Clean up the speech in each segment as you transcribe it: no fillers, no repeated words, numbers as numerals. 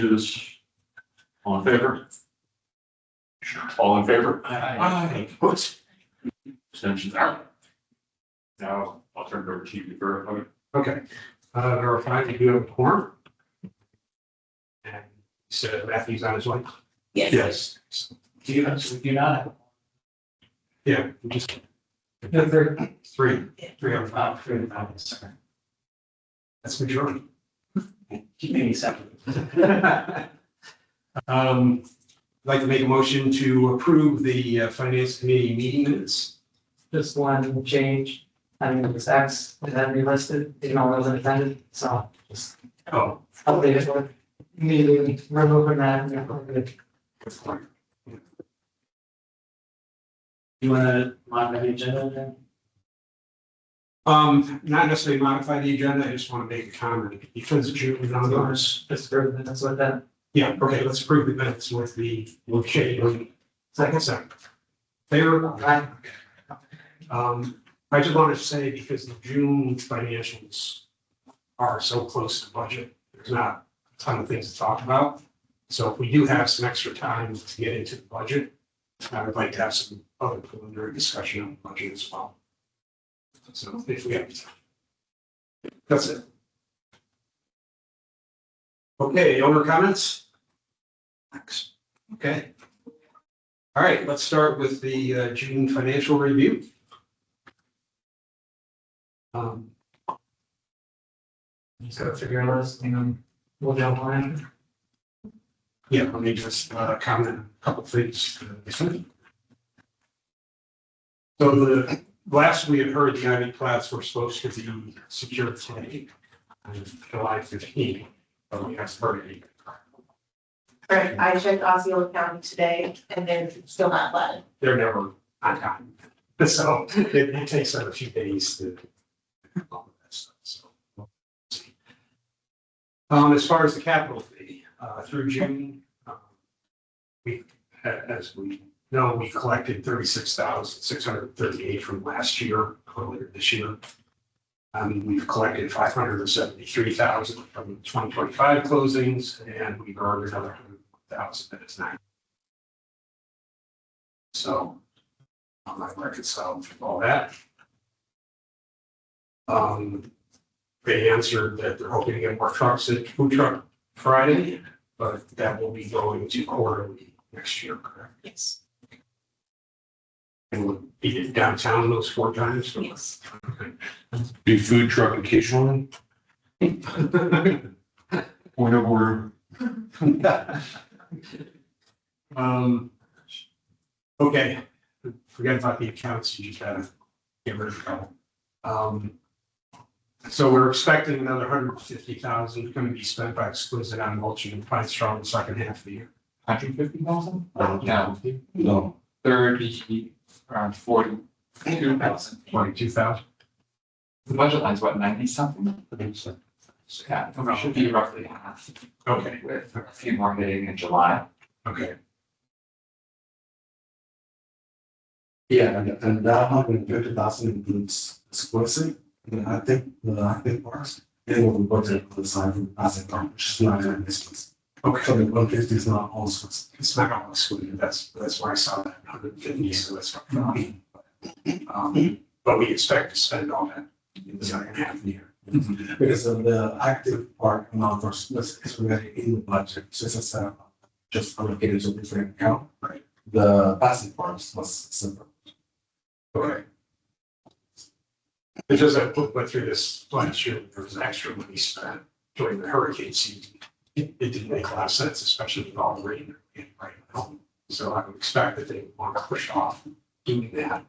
do this. All in favor? Sure. All in favor? Aye. Opposed? Abstentions out. Now, I'll turn it over to you for, Okay, verify that you have a quorum. And you said Matthew's on his way. yes. Do you do not have? Yeah, we just No, three. three out of five. Three and five, sorry. That's majority. Keep me second. I'd like to make a motion to approve the finance committee meeting minutes. Just one change, I mean, it's X, and then we listed, you know, wasn't attended, so just Oh, update it with immediately removing that. And we're good. You wanna modify the agenda then? not necessarily modify the agenda, I just want to make a comment because June numbers. Just for the minutes with that. Yeah, okay, let's approve the minutes with the change. Second. Favor? Aye. I just wanted to say because the June financials are so close to budget, there's not a ton of things to talk about. So if we do have some extra time to get into the budget, I would like to have some other preliminary discussion on the budget as well. So if we have time. That's it. Okay, owner comments? Thanks. Okay. All right, let's start with the June financial review. Just gotta figure out this, we'll jump on Yeah, let me just comment on a couple things. So the last we had heard, the Ivy Plats were supposed to be secured today on July 15th, but we haven't heard anything. Right, I checked Osceola County today and they're still not letting. They're never on time. So it takes them a few days to. All of that stuff, so we'll see. As far as the capital fee, through June, we, as we know, we collected 36,638 from last year, earlier this year. We've collected 573,000 from 2025 closings, and we've earned another 100,000 that is not. So I've reconciled all that. They answered that they're hoping to get more trucks at Food Truck Friday, but that will be going to quarterly next year, correct? Yes. And we'll be downtown those 4 times. Yes. Be food truck occasionally? Point of order. Okay, forget about the accounts, you just gotta get rid of them. So we're expecting another 150,000 going to be spent by Exquisite on mulching and Pine Straw in the second half of the year. 150,000? No. No. 30, around 42,000. 22,000. The budget line's what, 90 something? Yeah, it should be roughly half, Okay, with a few more hitting in July. okay. Yeah, and that 150,000 includes Exquisite, and I think the active parts, and what we budget for the side from asset part, which is not in this case. Okay, So the 150 is not also. it's not all excluded, that's why I saw that 150, so that's fine. But we expect to spend all that in the second half of the year. Because of the active part amount for Exquisite is already in the budget, so it's just allocated to a different account. Right. The passive parts was separate. Okay. It does have went through this last year, there was extra money spent during the hurricane season. It didn't make a lot of sense, especially with all the rain right now. So I would expect that they would want to push off doing that.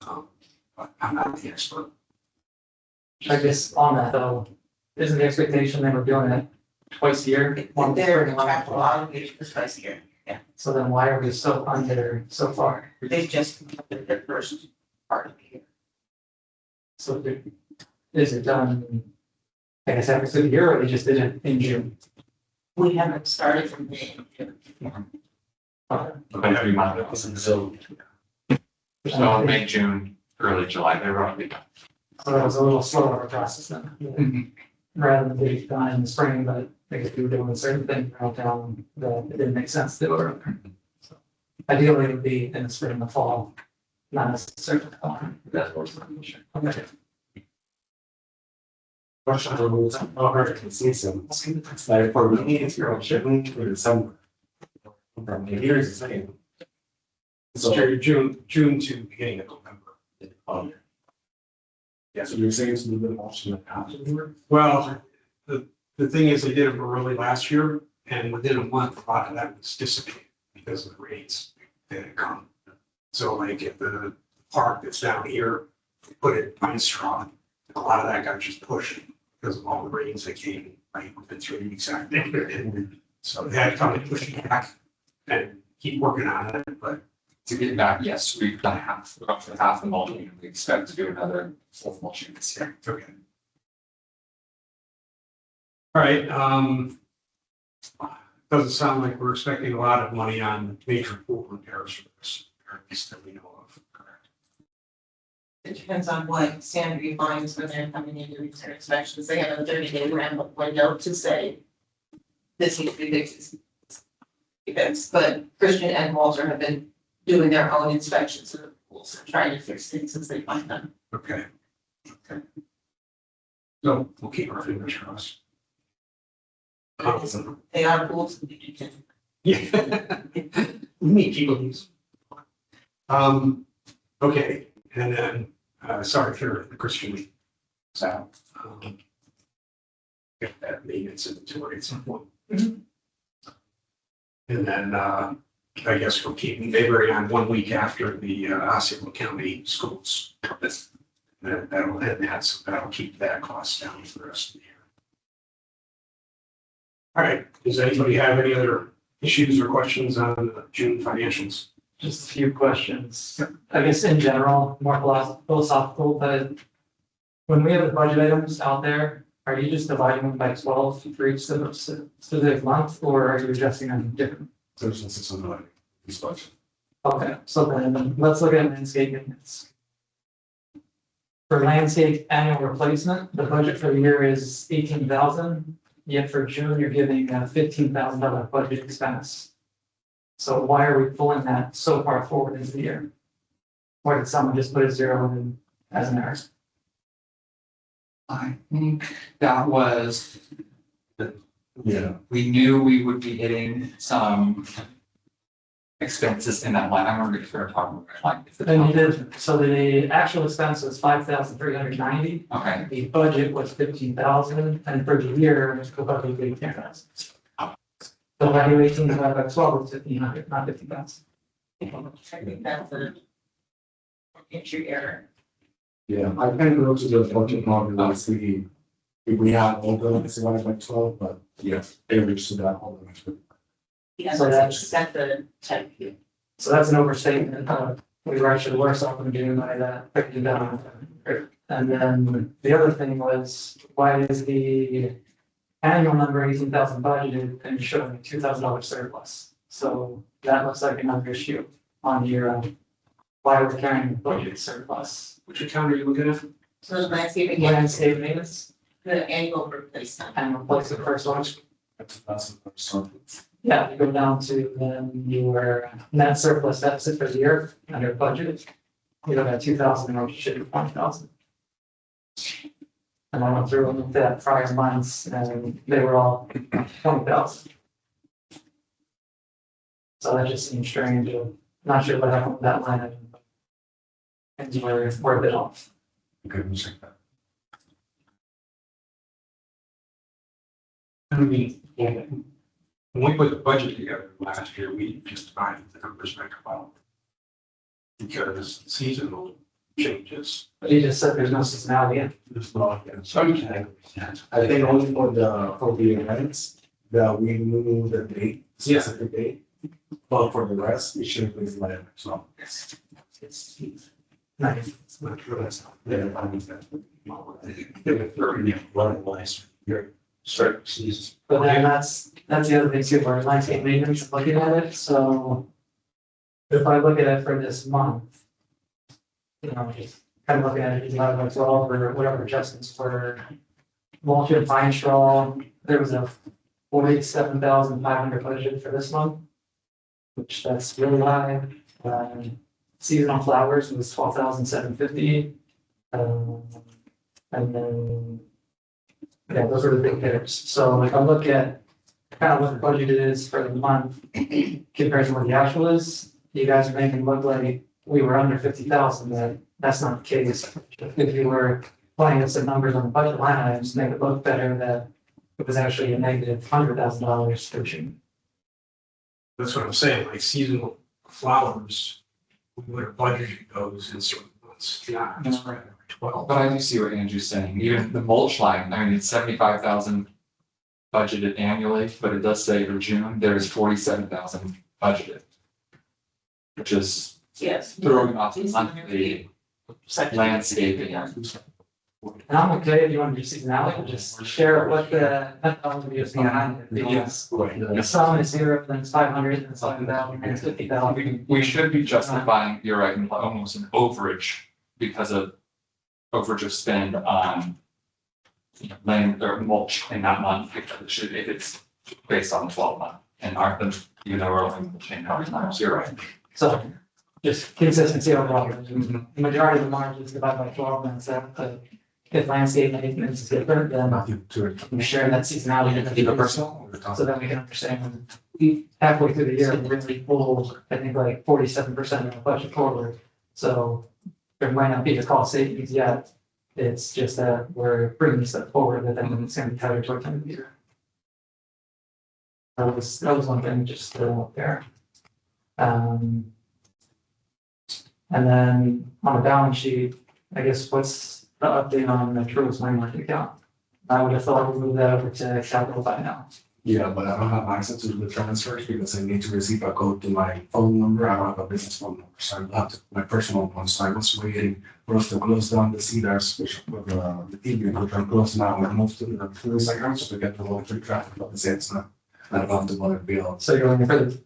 But I'm not the expert. I guess on that though, isn't the expectation they were doing it twice a year? One They're spring and one contractual fall? obligations twice a year. So then why are we so under so far? They just completed their first part of the year. So is it done, I guess, every single year, or they just did it in June? We haven't started from May. Okay. About 3 months. So May, June, early July, they're roughly done. So that was a little slower of a process then. rather than be done in the spring, but I guess we were doing certain things around town that it didn't make sense to do earlier. So ideally, it would be in the spring and the fall, not necessarily. That's what's okay. Question for rules, over season. Like for me, it's your shipping for the summer. From here is the same. So June to beginning of November. Yeah, so you're saying it's a little bit more than that. Well, the thing is, they did it early last year, and within a month, a lot of that was dissipated because of the rains that had come. So like at the park that's down here, they put it pine straw, a lot of that got just pushed because of all the rains that came, like within 3 weeks after. So they had to come and push it back and keep working on it, but To get back, yes, we've done half, roughly half the mulching, and we expect to do another full mulching this year. okay. All right, doesn't sound like we're expecting a lot of money on major pool repairs for this, or at least that we know of, correct? It depends on what standard you find when they're coming in doing their inspections. They have a 30-day ramp-up window to say this needs to be fixed. Events, but Christian and Walter have been doing their own inspections of the pools and trying to fix things as they find them. Okay. Okay. So we'll keep our fingers crossed. They are pools that you can. Yeah. We need people to use. Okay, and then, sorry for the Christian week. So, get that maintenance inventory at some point. And then, I guess we're keeping Mayberry on 1 week after the Osceola County schools. That'll end that, so that'll keep that cost down for the rest of the year. All right, does anybody have any other issues or questions on the June financials? Just a few questions. I guess in general, more philosophical, but when we have the budget items out there, are you just dividing them by 12 for each specific month, or are you adjusting them different? There's just some like this budget. Okay, so then let's look at landscape maintenance. For landscape annual replacement, the budget for the year is 18,000, yet for June, you're giving a $15,000 budget expense. So why are we pulling that so far forward into the year? Or did someone just put a zero in as an error? I think that was, Yeah. we knew we would be hitting some expenses in that line. I'm gonna refer to talking about like. if the And you town- did, so the actual expense was 5,390. Okay, The budget was 15,000, and for the year, the budget was 18,000. So value 18 divided by 12 is 1,500, not 50,000. I think that's a entry error. Yeah, I can go to the budget model and see if we have all the divided by 12, but yes, average to that all the way. Yeah, So that's- that's the type. So that's an overstatement. We were actually worse off than doing by that, breaking down. And then the other thing was, why is the annual number 18,000 budgeted and showing a $2,000 surplus? So that looks like another issue on your, why we're carrying a budget surplus. Which account are you looking at? So the landscaping, Landscape maintenance the annual replacement. and replace the first one. That's something. Yeah, you go down to then your net surplus deficit for the year under budget. You look at 2,000 and it should be 1,000. And I went through and looked at prior months and they were all 20,000. So that just seems strange. I'm not sure what happened with that line item. And we're a bit off. Okay, we'll check that. I mean, when we put the budget together last year, we just divided the numbers by 12. Because seasonal changes. But you just said there's no seasonality in. There's not, I think only for the events that we move the date, specific date. But for the rest, it should be like, so. It's It's not true, that's not. Yeah, I understand. Running last year. Certain seasons. But then that's the other thing too, where landscape maintenance is looking at it, so. If I look at it for this month. You know, just kind of looking at it, divided by 12 or whatever adjustments for. mulch and pine straw, there was a 47,500 budget for this month. Which that's really high. Seasonal flowers was 12,750. And then. Yeah, those are the big hitters. So if I look at kind of what the budget is for the month compared to what the actual is, you guys are making it look like we were under 50,000, that's not the case. If you were playing with some numbers on the budget line items, make it look better that it was actually a negative $100,000 for June. That's what I'm saying, like seasonal flowers, we would have budgeted those in certain months, not just right every 12. But I do see what Andrew's saying, even the mulch line, I mean, it's 75,000 budgeted annually, but it does say for June, there's 47,000 budgeted. Which is Yes. throwing off the monthly landscaping. And I'm okay if you want to do seasonality, but just share what the methodology is behind it. Because some is 0, then it's 500, then it's 7,000, then it's 50,000. We should be justifying, you're right, almost an overage because of overage of spend on land or mulch in that month, because it should, if it's based on the 12 month and aren't them, you know, we're only chain times, you're right. So just consistency overall. The majority of the margin is divided by 12, and set, but if landscape maintenance is different, then Nothing to it. we share that seasonality. Keep it personal. So that we can understand, we halfway through the year, we really pulled, I think, like 47% of the budget forward. So there might not be the cost savings yet. It's just that we're bringing stuff forward that then it's gonna be tighter toward the end of the year. That was one thing just to up there. And then on the balance sheet, I guess what's the update on the Truist money market account? I would have thought we moved that over to capital by now. Yeah, but I don't have access to the transfers because I need to receive a code to my phone number. I don't have a business phone number, so I have to, my personal one. So I was waiting for us to close down the Cedars, which were the TV, which are closed now. I moved to the police account so we get the whole free traffic of the sales now. I don't have to bother bill. So you're looking for the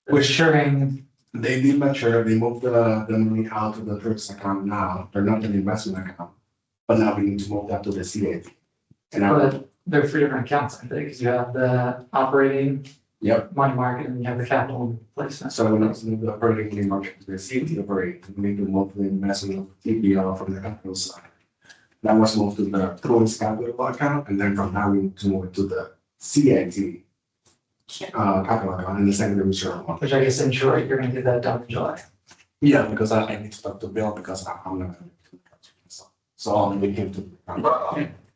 ensuring, They did mature, they moved the money out of the first account now. They're not an investment account. But now we need to move that to the CAT. And I, but there are 3 different accounts, I think, because you have the operating, yep. money market, and you have the capital placement. So we need to move the operating money market to the CAT operating, we need to move the investment of TPL from the capital side. That was moved to the Truist capital account, and then from now we need to move it to the CAT. Capital account and the secondary reserve one. Which I guess in short, you're gonna get that done in July. Yeah, because I need to talk to Bill because I'm not. So I'll make him to.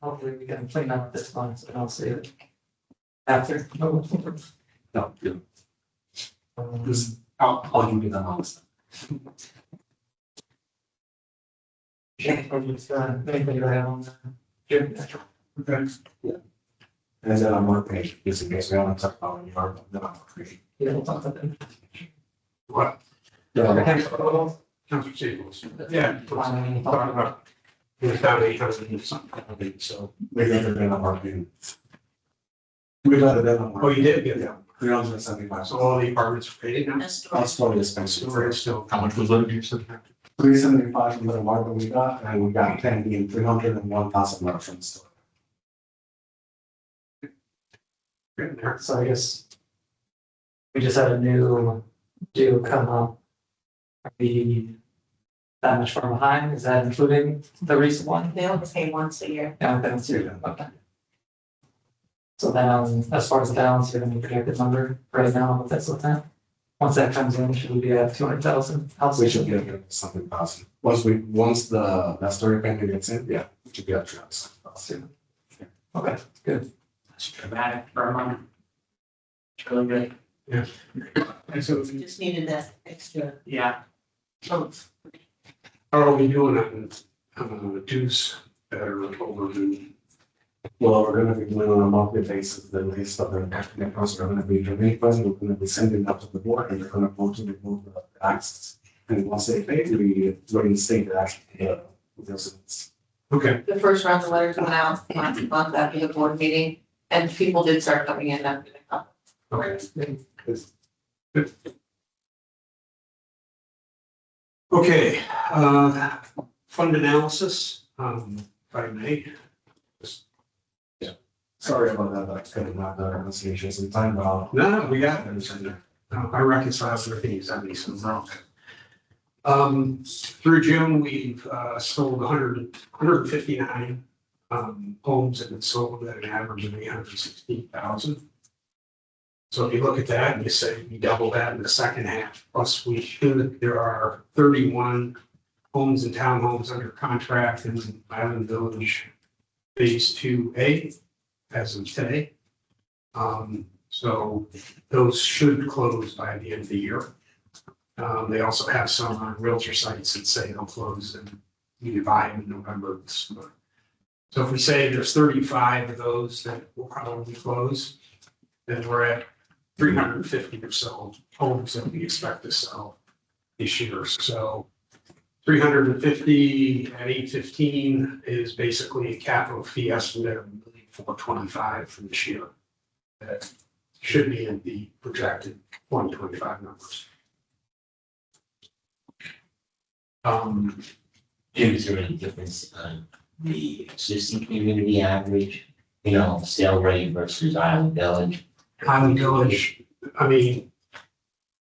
Hopefully we can clean up this month, so I'll see it after. No, yeah. Just, I'll give you the honest. Anybody go ahead on the June? Okay. Yeah. And then I'm on page, just in case we haven't talked about any art, then I'm on page. Yeah, we'll talk about that. What? Okay. Accounts receivables. Yeah. Fine. Talking about, it was down 800 and something, so. We got it in our page. We got it in our. Oh, you did? Yeah, 375. So all the apartments are paid now? That's That's totally expensive. We're still. How much was it, you said? 375 from the market we got, and we got 10 in 301,000 left from the store. Getting there. So I guess we just had a new due come up. Are we that much far behind? Is that including the recent one? They only pay once a year. Yeah, that's it. Okay. So then, as far as the balance, you have any projected number right now, what that's looking at? Once that comes in, should we be at 200,000? We should get something thousand. Once the story payment gets in, yeah, we should be at 300,000. Okay, good. That's dramatic for a month. It's really good. And so We just needed that extra Yeah. month. how are we doing on dues that are overdue? Well, we're gonna be doing on a monthly basis, the list of the accounts are gonna be delinquent, we're gonna be sending that to the board, and they're gonna vote to remove the taxes. And once they pay, we reinstate the action, because it's. Okay, The first round of letters went out last month after the board meeting, and people did start coming in after the cup. okay. Okay, fund analysis, if I may. Just Sorry about that, that's kind of not the pronunciation sometime, but. No, we got it. I reconcile everything you sent me, so no. Through June, we've sold 159 homes that have sold at an average of 816,000. So if you look at that and you say you double that in the second half, plus there are 31 homes and townhomes under contract in Island Village Phase 2A as of today. So those should close by the end of the year. They also have some on realtor sites that say they'll close and you can buy them in November. So if we say there's 35 of those that will probably close, then we're at 350 or so homes that we expect to sell this year. So 350 at 815 is basically a capital fee estimate of $1,425,000 for this year. That should be in the projected 2025 numbers. Jim, is there any difference on the existing community average, sale rate versus Island Village? Highland Village, I mean,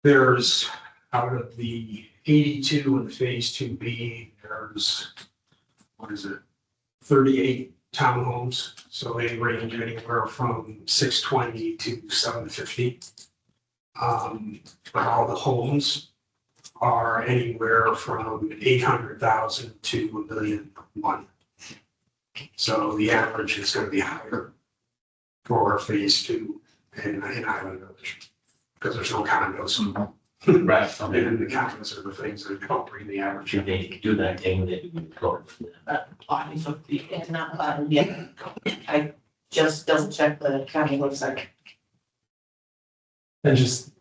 there's out of the 82 in the Phase 2B, there's, 38 townhomes. So they range anywhere from 620 to 750. But all the homes are anywhere from 800,000 to $1,100,000. So the average is going to be higher for Phase 2 in Island Village because there's no condos. Right. And the condos are the things that help bring the average. Should they do that thing that you go? It's not bottom yet. I just double checked the county website. And just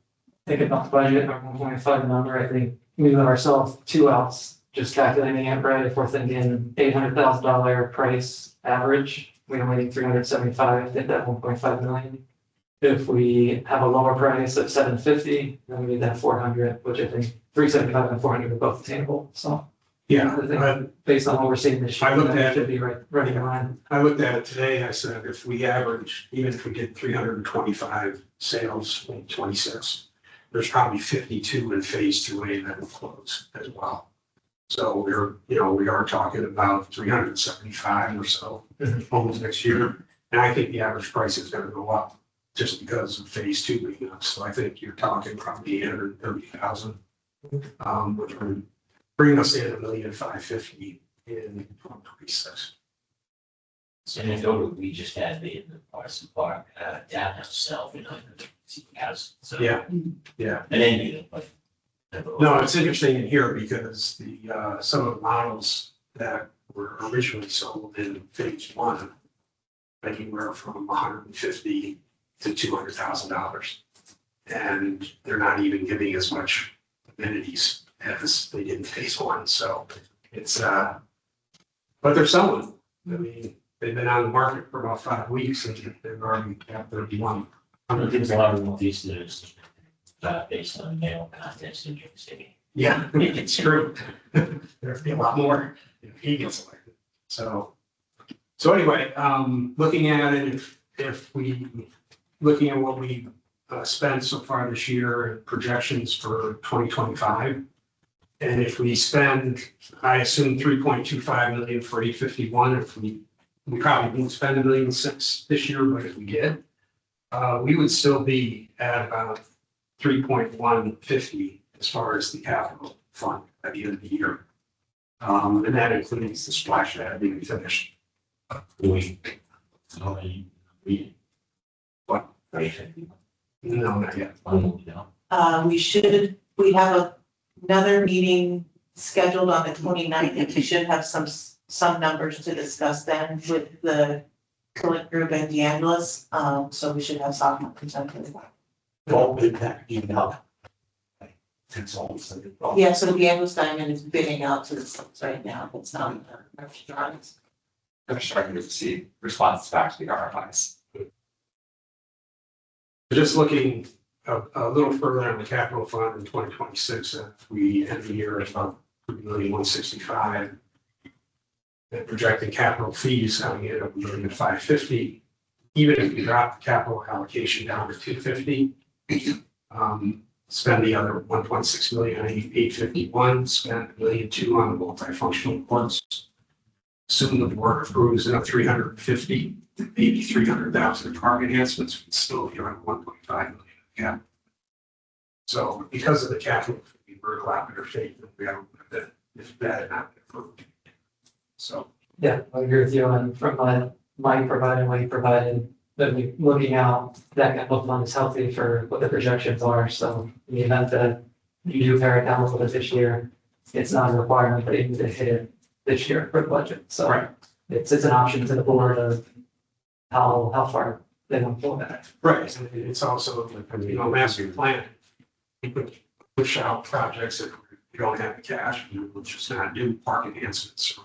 thinking about the budget, our 1.5 number, I think we leave ourselves 2 outs, just calculating it right. If we're thinking $800,000 price average, we only need 375 to hit that 1.5 million. If we have a lower price at 750, then we need that 400, which I think 375 and 400 are both attainable. So Yeah, I think based on what we're seeing this year, I looked that at should be right in line. I looked at it today. I said, if we average, even if we did 325 sales in 26, there's probably 52 in Phase 2A that will close as well. So we are talking about 375 or so homes next year. And I think the average price is going to go up just because of Phase 2 being up. So I think you're talking probably 830,000, which would bring us in $1,550,000 in 2026. So in total, we just had the Parson Park, townhouse sell for 960,000. So. Yeah. And then you, like. No, it's interesting in here because the, some of the models that were originally sold in Phase 1, anywhere from $150,000 to $200,000. And they're not even giving as much amenities as they did in Phase 1. So it's, but they're selling. I mean, they've been on the market for about 5 weeks and they've already got 31. I think there's a lot of Northeasterners, based on male contest in New York City. Yeah, it's true. There'd be a lot more if he gets elected. So anyway, looking at it, if we, looking at what we spent so far this year and projections for 2025. And if we spend, I assume 3.25 million for 851, if we probably won't spend $1.6 million this year, but if we did, we would still be at about 3.150 as far as the capital fund at the end of the year. And that includes the splash pad being finished. Do we? Already read. What? Right. No, not yet. We have another meeting scheduled on the 29th, and we should have some numbers to discuss then with the Collect Group and DeAngelis. So we should have some presented. What would that email? It's all. Yeah, so DeAngelis Diamond is bidding out to the folks right now. It's not in our drawings. I'm starting to see responses back to the RFIs. Just looking a little further on the capital fund in 2026, if we end the year at about 3,165,000. And projecting capital fees coming in at $1,550,000. even if we drop the capital allocation down to 250, spend the other 1.6 million on 851, spend $1.2 million on the multifunctional courts. Assume the board approves another 350, maybe 300,000 park enhancements, we'd still be around 1.5 million. Yeah. So because of the capital, we're glad in our faith that we have that if that had not been approved. So. Yeah, I agree with you, and from Mike provided, that we looking out, that capital fund is healthy for what the projections are, so in the event that you do pare it down a little bit this year, it's not a requirement, but you need to hit it this year for the budget, so. Right. It's an option to the board of how far they want to pull that. Right, and it's also, master plan. We could push out projects if we don't have the cash, we'll just not do park enhancements.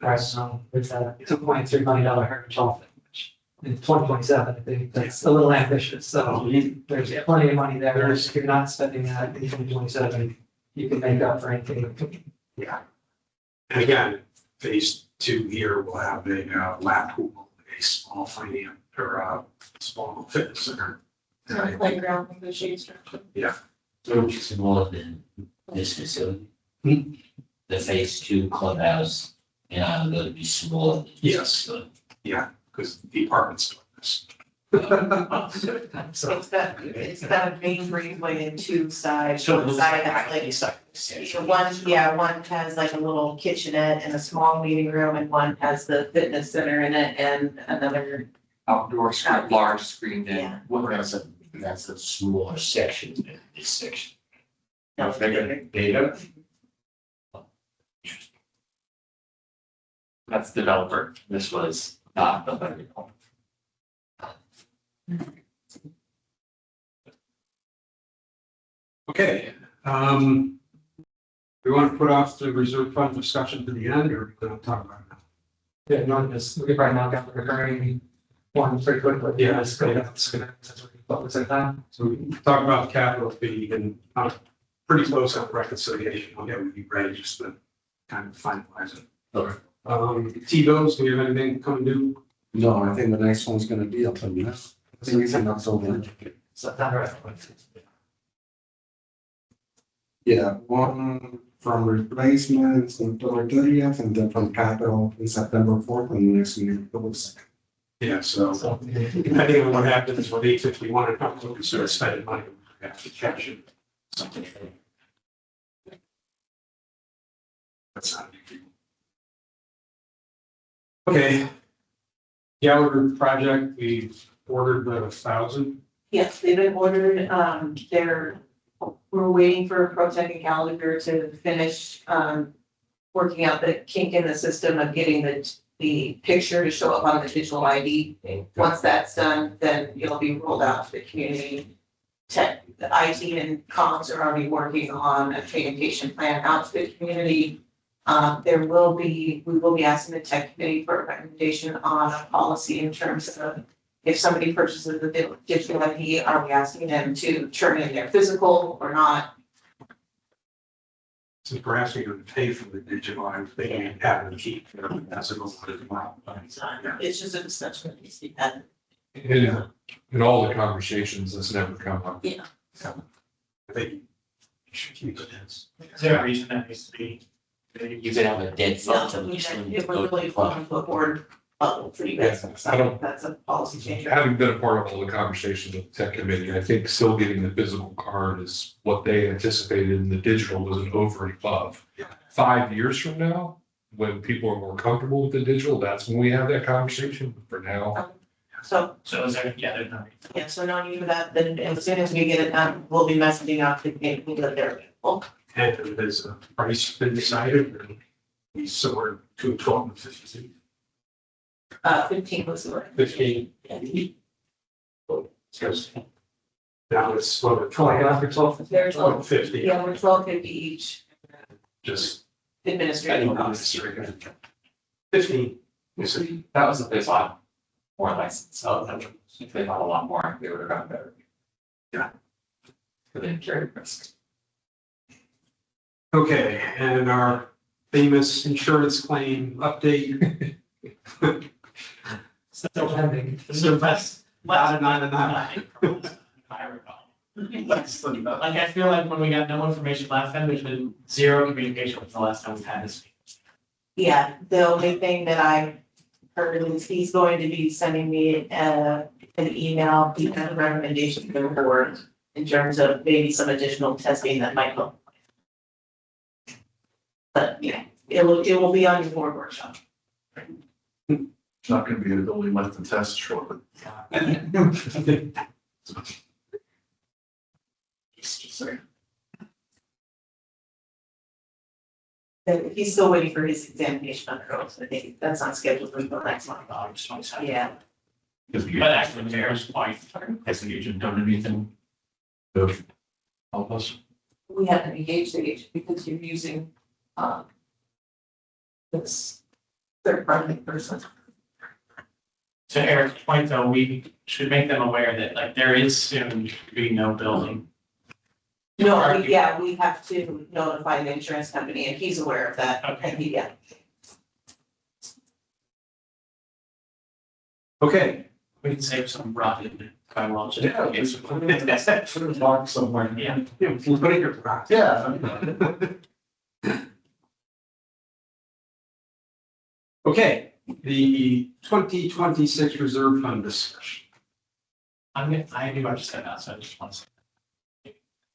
Right, so it's a $2.3 million heritage off, which in 2027, I think that's a little ambitious, so there's plenty of money there. If you're not spending that in 2027, you can make up for anything. Yeah. And again, phase 2 here will have a lap pool, a small finance or a small fitness center. Playground with the shade structure. So much smaller than this facility. Hmm. The phase 2 clubhouse, and I'm going to be smaller. Than this Yes. facility. Because the apartment's doing this. So it's got a main breezeway and two sides, So one side that's like. The one has like a little kitchenette and a small meeting room, and one has the fitness center in it and another. Outdoor screen, large screened in. Yeah. Well, that's a smaller section than this section. No, Bigger? That's developer. This was not the vendor. Okay, we want to put off the reserve fund discussion to the end, or we going to talk about it now? Yeah, no, we could right now got the recurring one pretty quickly. Yeah. Let's go down to the time. So we can talk about the capital fee and pretty close on reconciliation. I'll get with you, Brad, just to kind of finalize it. Okay. T-bills, do you have anything coming due? No, I think the next one's gonna be up in this. I think it's in October. September. Yeah, one from replacements on October 30th, and then from capital in September 4th, and the next meeting, October 2nd. Yeah, so So, depending on what happens with 851 and how we start spending money, we have to catch it. Something. That's not a big deal. Okay. Gallagher project, we ordered the 1,000. Yes, they've been ordered, we're waiting for Protec and Gallagher to finish, working out the kink in the system of getting the picture to show up on the digital ID. Once that's done, then it'll be rolled out to the community. Tech, the IT and comms are already working on a communication plan out to the community. We will be asking the tech committee for a recommendation on a policy in terms of if somebody purchases the digital ID, are we asking them to turn in their physical or not? Since we're asking them to pay for the digital, I'm thinking having to keep their physical as well. It's just a discussion that needs to be had. In all the conversations, this never come up. I think you should keep it as. Is there a reason that needs to be? You could have a dead fund. to which one It go to was really the fund. fun, the board level for you guys. I don't- That's a policy change. Having been a part of all the conversations with the tech committee, I think still getting the physical card is what they anticipated, and the digital was an over and above. 5 years from now, when people are more comfortable with the digital, that's when we have that conversation. But for now, So, So is there, yeah, there's no. yeah, so no need for that, then as soon as we get it done, we'll be messaging out to the people that they're available. And there's a price been decided, or we somewhere between 12 and 15. 15 was the word. 15. Because now it's what, Oh, I got for 12. They're 12, 50, yeah, we're 12.50 each just. administrative costs. 15, you see, That was if they bought more license, so if they bought a lot more, they would have gotten better. Yeah. They didn't carry the risk. okay, and our famous insurance claim update. Still pending. So that's Not a nine and nine. I recall. Like, I feel like when we got no information last time, there's been zero communication with the last time we've had this. Yeah, the only thing that I heard is he's going to be sending me an email, he has a recommendation to the board in terms of maybe some additional testing that might help. But yeah, it will be on your board workshop. It's not gonna be only left the test shortly. Just saying. And he's still waiting for his examination under oath, I think that's not scheduled until next month. Yeah, But actually, there's quite, as an agent, done anything. Help us. we haven't engaged the agent because you're using, this third party person. To Eric's point, though, we should make them aware that, like, there is soon to be no building. No, yeah, we have to notify the insurance company and he's aware of that, Okay. and he, yeah. Okay. We can save some rotted firewall. Yeah. Put it in a box somewhere. Yeah. Yeah, we'll put it in your box. Yeah. Okay, the 2026 reserve fund discussion. I do understand that, so I just want to say.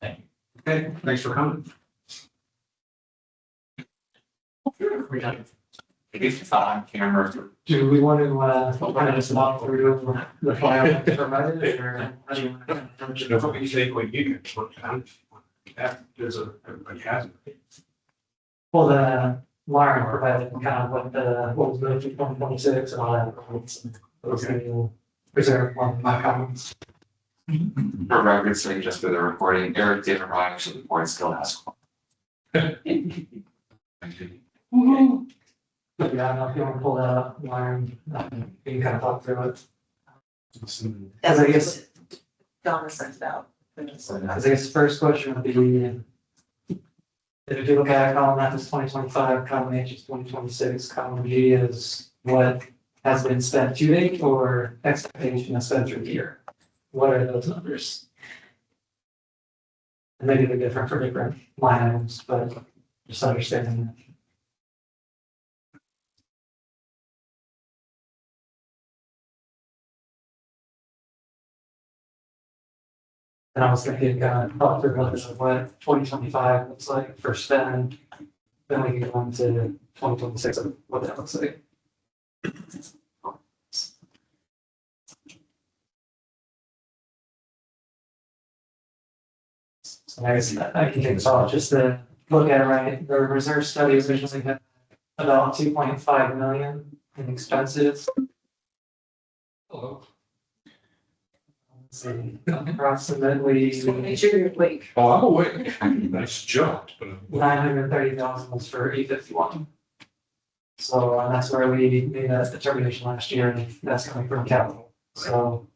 Thank you. Okay, thanks for coming. We're done. At least it's not on camera. Do we want to, kind of just walk through the file provided, or how do you want to approach it? What do you think when you get work done? There's everybody has it. Well, the Lauren provided kind of what was the 2026 and all that. Those the reserve one of my comments. For record sake, just for the recording, Eric David Ryan, actually, the board still has. But yeah, I don't know if you want to pull that up, Lauren, you can kind of talk through it. That's I guess- what Donna sent it out. I guess the first question would be, if you look at column F is 2025, column H is 2026, column G is what has been spent to date or expectation of spend through the year. What are those numbers? And maybe they're different for different line items, but just understanding that. And I was thinking, thought through what 2025 looks like for spend. Then we can go into 2026 and what that looks like. So I guess I can take this off just to look at it right. The reserve study originally had about 2.5 million in expenses. Hello. Let's see, approximately Just want to make sure you're awake. Oh, I'm awake. Nice jumped, but I'm. 930,000 was for E51. So that's where we made that determination last year, and that's coming from capital. So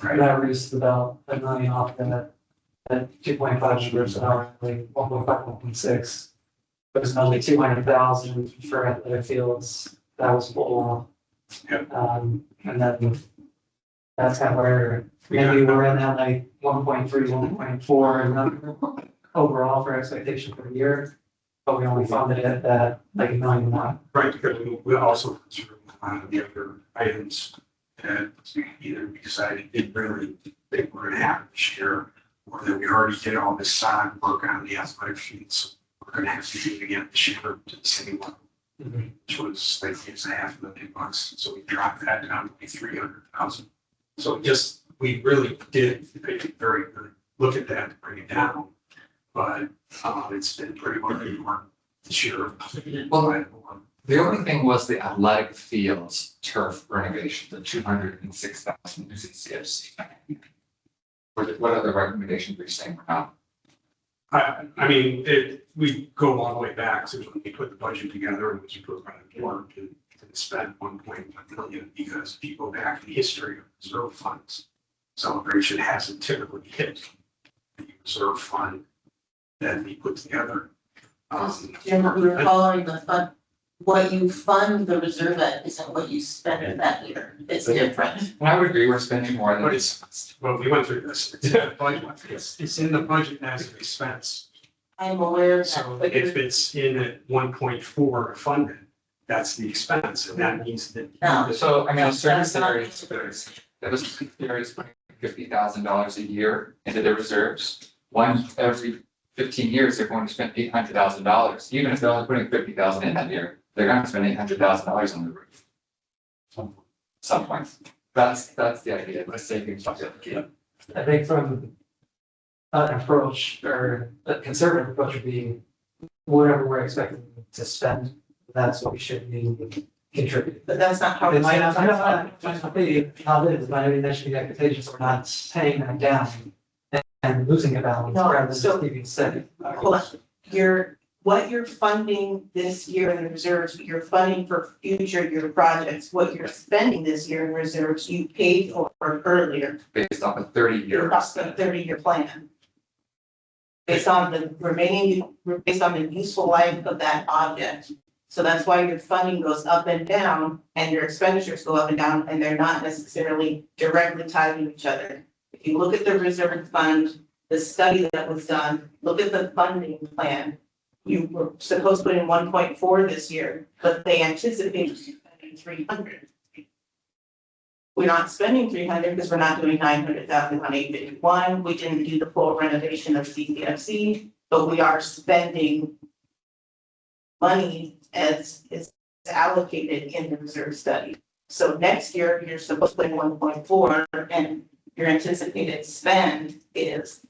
that reduced about $1 million off that 2.5 numbers, so now we're like 1.5, 1.6. There's only 200,000 for athletic fields. That was full. And then that's kind of where maybe we're in that like 1.3, 1.4 number overall for expectation for the year. But we only funded it at that like $1 million more. Right, because we also consider the other items that either we decided didn't really think we're gonna have this year, or that we already did all this side work on the athletic fields. We're gonna have to do it again this year to the same level, which was like $500,000. So we dropped that down to like 300,000. So we really did very good look at that to bring it down. But it's been pretty much more this year. Well, the only thing was the athletic fields turf renovation, the 206,000 using CFC. What other recommendations were you saying were not? I mean, we go all the way back since when we put the budget together and was approved by the board to spend 1.1 million, because if you go back in history of reserve funds, Celebration hasn't typically hit the reserve fund that we put together. Jim, we were following the what you fund the reserve at isn't what you spend in that year. It's different. And I would agree, we're spending more than But this. well, we went through this. It's in the budget. It's in the budget as an expense. I'm aware of So that, but if you're, it's in at 1.4 funded, that's the expense, and that means that. No. So, I mean, a certain That's not- areas, there was areas putting $50,000 a year into their reserves. One, every 15 years, they're going to spend $800,000, even if they're only putting 50,000 in that year, they're going to spend $800,000 on the roof. Some point, that's the idea, the savings budget. I think from an approach or a conservative approach would be whatever we're expecting to spend, that's what we should be contributing. but that's not how. It might not, might not be how it is, but I mean, that should be the expectation, so we're not paying that down and losing a balance No, rather than so- just leaving it steady. Hold on. What you're funding this year in reserves, you're funding for future year projects. What you're spending this year in reserves, you paid for earlier. Based off a 30-year. You're up to a 30-year plan. Based on the remaining, based on the useful life of that object. So that's why your funding goes up and down and your expenditures go up and down, and they're not necessarily directly tied to each other. If you look at the reserve fund, the study that was done, look at the funding plan. You were supposed to put in 1.4 this year, but they anticipated spending 300. We're not spending 300 because we're not doing 900,000 on 851. We didn't do the full renovation of CCFC, but we are spending money as is allocated in the reserve study. So next year, you're supposed to put in 1.4 and your anticipated spend is.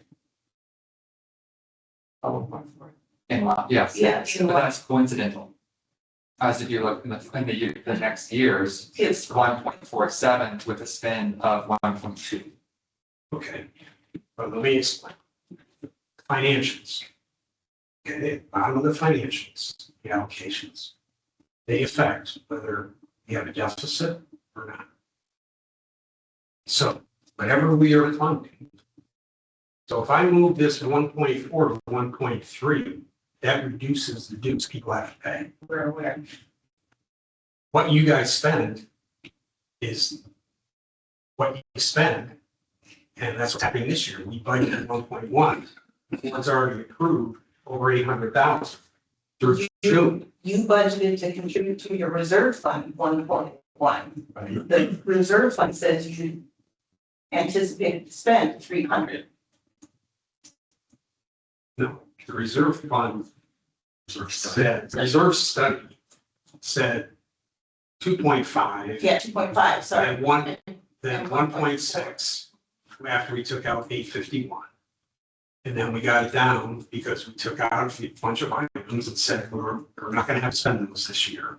In line, yes. Yeah, in But line. that's coincidental. As if you look in the next years, It's it's 1.47 with a spend of 1.2. Okay, but let me explain. Financials. Okay, bottom of the financials, the allocations. They affect whether you have a deficit or not. So whatever we are funding. So if I move this from 1.4 to 1.3, that reduces the dues people have to pay. we're aware. What you guys spend is what you spend. And that's what's happening this year. We budgeted 1.1. It's already approved over 800,000 through June. You budgeted to contribute to your reserve fund 1.1. Right? The reserve fund says you anticipated to spend 300. No, the reserve fund said, reserve study said 2.5. Yeah, 2.5, sorry. Then 1.6 after we took out 851. And then we got it down because we took out a bunch of items and said, we're not gonna have to spend those this year.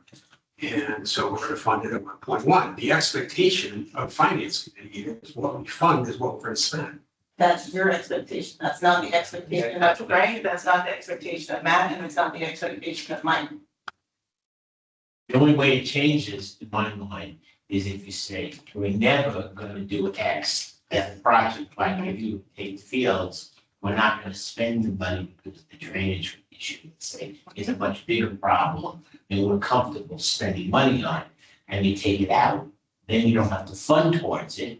And so we're gonna fund it at 1.1. The expectation of finance committee is what we fund is what we're gonna spend. That's your expectation. That's not the expectation of Frank. That's not the expectation of Matt, and it's not the expectation of Mike. The only way it changes, in my mind, is if you say, we're never gonna do X as a project, like if you take fields, we're not gonna spend the money because the drainage issue, say, is a much bigger problem, and we're comfortable spending money on it, and you take it out, then you don't have to fund towards it,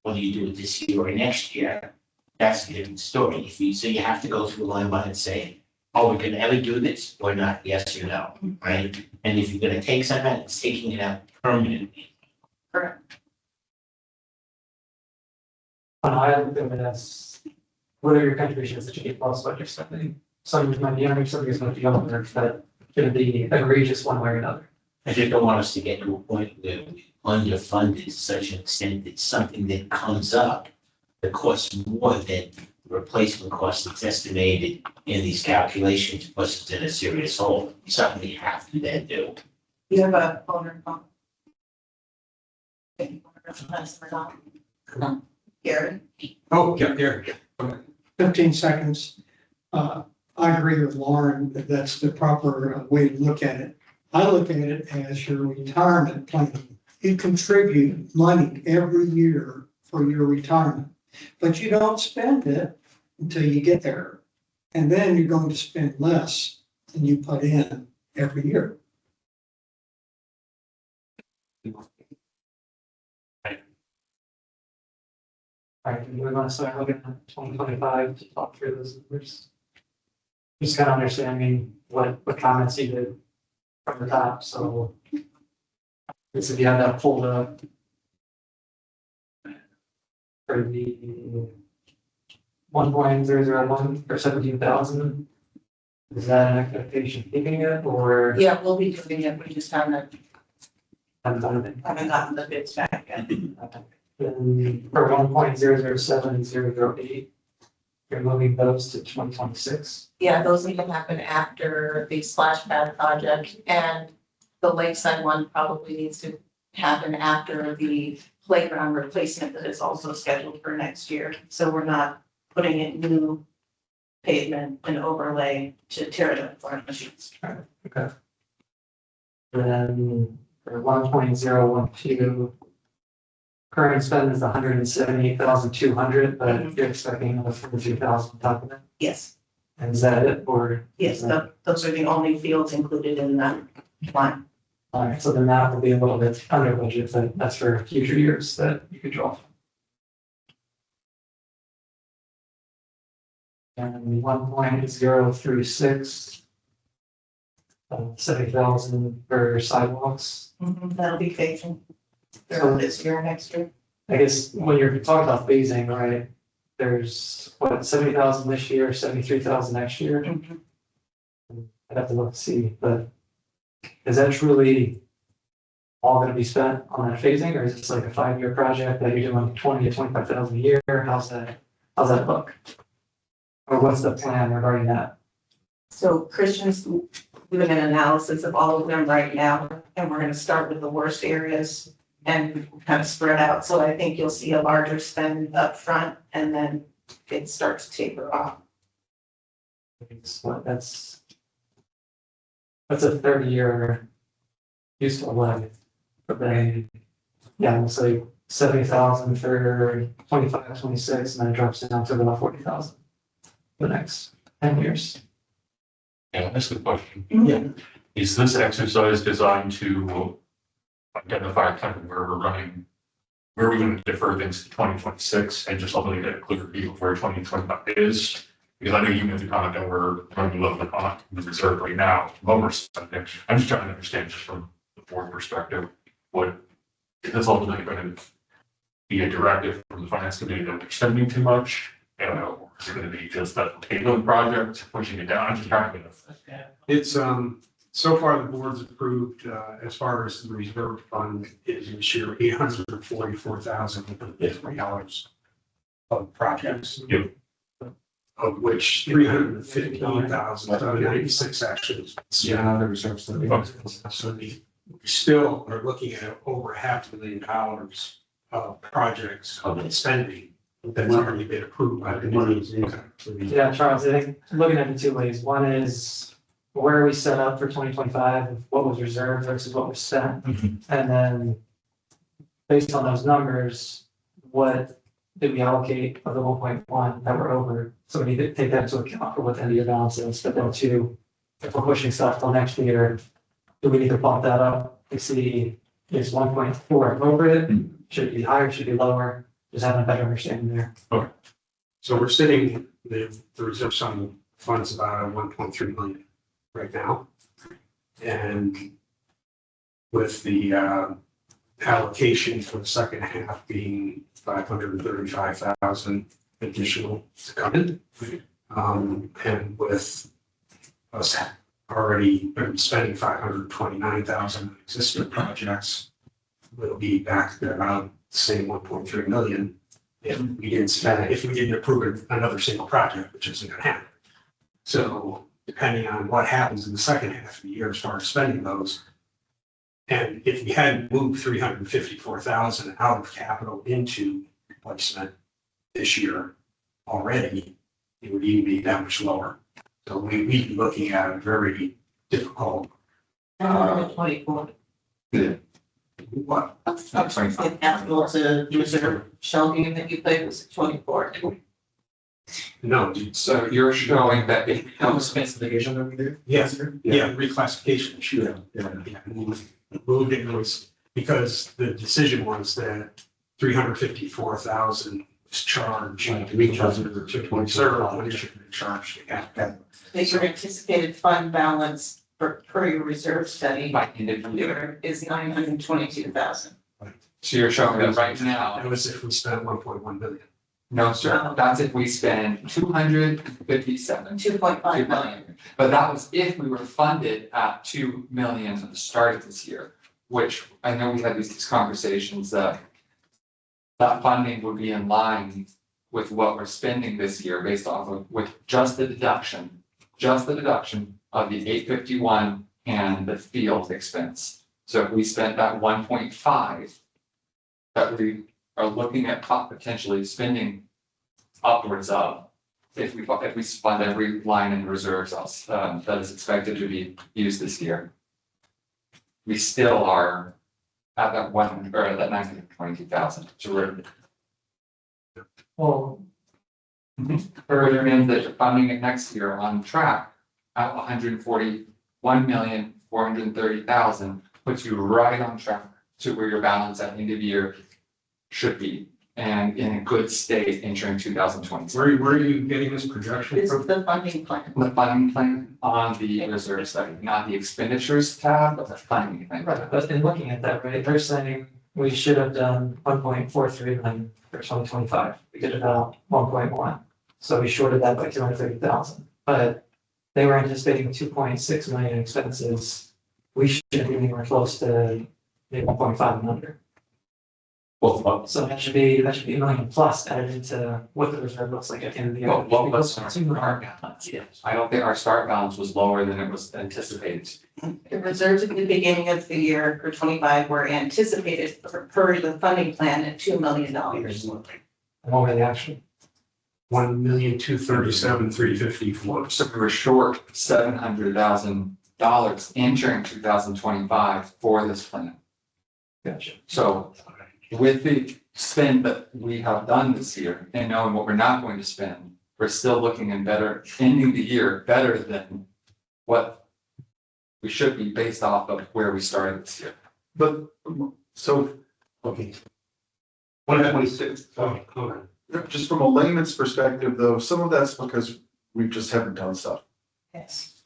whether you do it this year or next year, that's a different story. If you, so you have to go through line by line and say, are we gonna ever do this or not, yes or no, right? And if you're gonna take some out, it's taking it out permanently. Correct. I look at it as, what are your contributions that you get plus what you're spending? Some years might be under, some years might be under, but gonna be egregious one way or another. I just don't want us to get to a point where we're underfunded to such an extent that something that comes up that costs more than the replacement cost that's estimated in these calculations, puts us in a serious hole, something we have to then do. You have a owner phone. Gary? Oh, yeah, there. 15 seconds. I agree with Lauren that that's the proper way to look at it. I look at it as your retirement plan. You contribute money every year for your retirement, but you don't spend it until you get there. And then you're going to spend less than you put in every year. All right, we want to start looking at 2025 to talk through those numbers. Just kind of understanding what comments you did from the top, so. This if you have that pulled up. For the 1.001 or 17,000. Is that an expectation keeping it or? Yeah, we'll be doing it, we just haven't Haven't gotten the bids back yet. Then for 1.007 you're moving those to 2026. Yeah, those need to happen after the splash pad project, and the lakeside one probably needs to happen after the playground replacement that is also scheduled for next year. So we're not putting in new pavement and overlay to tear it up for our machines. Okay. Then for 1.012. Current spend is 178,200, but you're expecting another 42,000 on top of that. Yes, And is that it or? yes, those are the only fields included in that line. All right, so then that will be a little bit under budget, but that's for future years that you could draw from. And 1.036. 70,000 for sidewalks. That'll be phasing So- through this year, next year. I guess when you're talking about phasing, right? There's what, 70,000 this year, 73,000 next year? I'd have to look to see, but is that truly all gonna be spent on that phasing, or is this like a 5-year project that you're doing 20 to 25,000 a year? How's that look? Or what's the plan regarding that? So Christian's doing an analysis of all of them right now, and we're gonna start with the worst areas and kind of spread out. So I think you'll see a larger spend up front, and then it starts to taper off. That's a 30-year useful life. But then, yeah, it's like 70,000 for 25, 26, and then it drops down to about 40,000 the next 10 years. Yeah, that's a good question. Yeah. Is this exercise designed to identify kind of where we're running? Where are we going to defer things to 2026 and just ultimately get a clear view of where 2025 is? Because I know you made the comment that we're running low on the reserve right now, lower spending. I'm just trying to understand just from the board perspective, what is this ultimately going to be a directive from the finance committee that we're spending too much? Or is it going to be just a payload project, pushing it down? I'm just trying to get a. It's, so far the board's approved, as far as the reserve fund is this year, $844,000 of projects. Yep. Of which 315,796 actually. Yeah, the reserves. So we still are looking at over $500,000 of projects of spending that's already been approved by the committee. Yeah, Charles, I think looking at it 2 ways. One is where are we set up for 2025? What was reserved versus what was spent? And then based on those numbers, what did we allocate of the 1.1 that were over? So we need to take that into account for what the end of year balance is. But then 2, if we're pushing stuff till next year, do we need to bump that up to see is 1.4 appropriate? Should it be higher? Should it be lower? Just having a better understanding there. So we're sitting, the reserve fund is about 1.3 million right now. And with the allocation for the second half being 535,000 additional to come in. And with us already been spending 529,000 on existing projects, we'll be back to about the same 1.3 million. If we didn't approve another single project, which isn't gonna happen. So depending on what happens in the second half of the year as far as spending those. And if we hadn't moved 354,000 out of capital into replacement this year already, it would even be that much lower. So we'd be looking at a very difficult, 24. what? The capital to reserve shelving that you played was 24. No, So you're showing that if we don't spend Specification over there. yes, yeah, reclassification, sure. Yeah, moved it was because the decision was that 354,000 was charged. Like, we charge it To conserve, when it should have been charged at that. Your anticipated fund balance per your reserve study By end of year. is 922,000. So you're showing that right now. That was if we spent 1.1 billion. No, sir, that's if we spend 257. 2.5 million. But that was if we were funded at 2 million at the start of this year, which I know we had these conversations that funding would be in line with what we're spending this year based off of, with just the deduction of the 851 and the field expense. So if we spent that 1.5 that we are looking at potentially spending upwards of, if we fund every line in reserves that is expected to be used this year, we still are at that 922,000. So we're Well, further means that you're funding it next year on track at 141,430,000 puts you right on track to where your balance at the end of year should be, and in a good state entering 2020. Where are you getting this projection This from? is the funding plan. The funding plan on the reserve study, not the expenditures tab, but the funding plan. right, but in looking at that, right, they're saying we should have done 1.43 million for 2025. We did about 1.1, so we shorted that by 230,000. But they were anticipating 2.6 million expenses. We should be anywhere close to maybe 1.5 and under. Well, So that should be a million plus added into what the reserve looks like at the end of the year. what was our start balance? I don't think our start balance was lower than it was anticipated. The reserves at the beginning of the year for 25 were anticipated per the funding plan at $2 million. And what were the actual? 1,237,354. So we were short $700,000 entering 2025 for this plan. Gotcha. So with the spend that we have done this year and knowing what we're not going to spend, we're still looking in better, ending the year better than what we should be based off of where we started this year. But, so, Okay. 126, just from a layman's perspective, though, some of that's because we just haven't done stuff. Yes.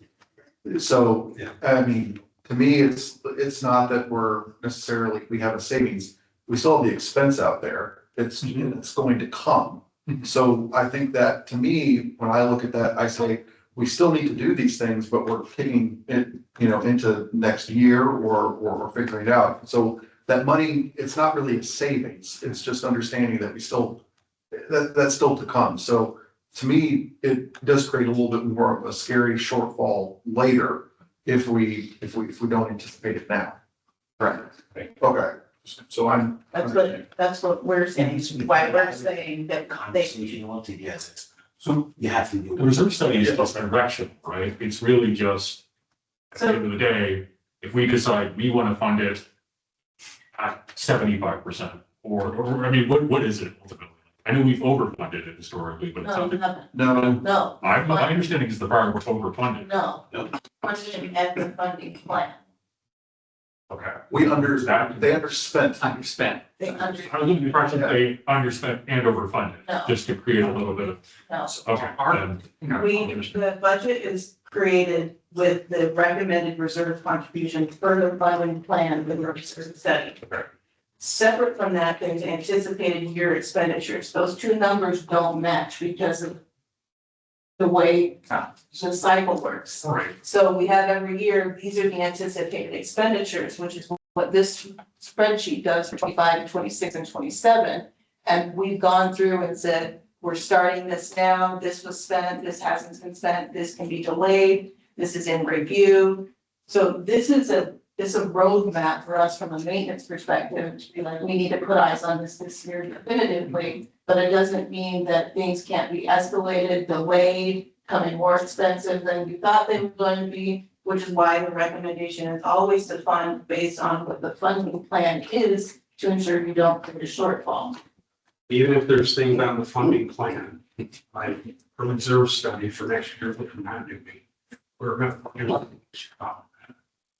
So, Yeah. I mean, to me, it's not that we have a savings. We still have the expense out there. It's going to come. Mhm. So I think that, to me, when I look at that, I say, we still need to do these things, but we're kicking it, into next year or figuring it out. So that money, it's not really a savings. It's just understanding that that's still to come. So to me, it does create a little bit more of a scary shortfall later if we don't anticipate it now. Correct. Okay, so That's what we're saying, why we're saying that they, Conversation altogether. So You have to do. the reserve study is just direction, right? It's really just, at the end of the day, if we decide we want to fund it at 75%, or I mean, what is it ultimately? I know we've overfunded it historically, but it's no, something, nothing, no, no, my understanding is the prior was overfunded. no. Funding at the funding plan, Okay. they underspent. Underspent. they under, I was under the impression that they underspent and overfunded, No. just to create a little bit of, no. okay, then. The budget is created with the recommended reserve contribution for the funding plan with the reserve study. Okay. Separate from that, there's anticipated year expenditures. Those two numbers don't match because of the way the cycle works. Right. So we have every year, these are the anticipated expenditures, which is what this spreadsheet does for 25 and 26 and 27. And we've gone through and said, we're starting this now, this was spent, this hasn't been spent, this can be delayed, this is in review. So this is a roadmap for us from a maintenance perspective, to be like, we need to put eyes on this year definitively. But it doesn't mean that things can't be escalated, delayed, coming more expensive than you thought they were going to be, which is why the recommendation is always to fund based on what the funding plan is to ensure you don't create a shortfall. Even if there's things on the funding plan, like a reserve study for next year, looking at it, we're gonna.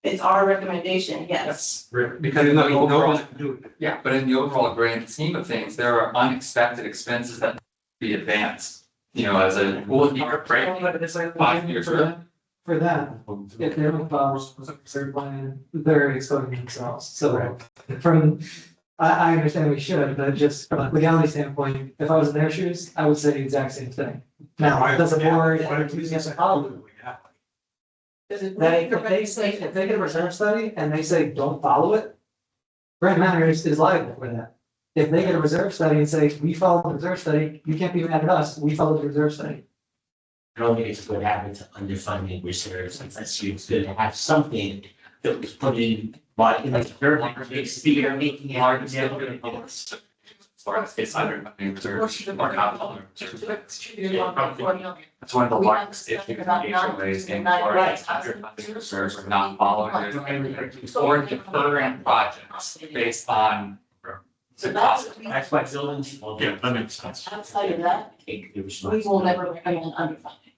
It's our recommendation, yes. Because in the overall, Do it. yeah, but in the overall grand scheme of things, there are unexpected expenses that be advanced. You know, as a, well, you're breaking But it's like, 5 years. for them, if they don't follow their plan, they're exposing themselves, so from. I understand we should, but just from a legality standpoint, if I was in their shoes, I would say the exact same thing. Now, does the board, we have to follow that if they get a reserve study and they say, don't follow it. Grant Manors is liable for that. If they get a reserve study and say, we follow the reserve study, you can't be mad at us, we follow the reserve study. I don't think it's a good habit to underfunding reserves, unless you good to have something that was put in, but in the third year, making it. large scale reports. Or it's under reserves or not all reserves. That's one of the largest issues in HOAs in Florida, underfunding reserves or not following their or deferring projects based on. So the that's, cost. That's why buildings will get limits. outside of that, Take the we will responsibility. never recommend underfunding.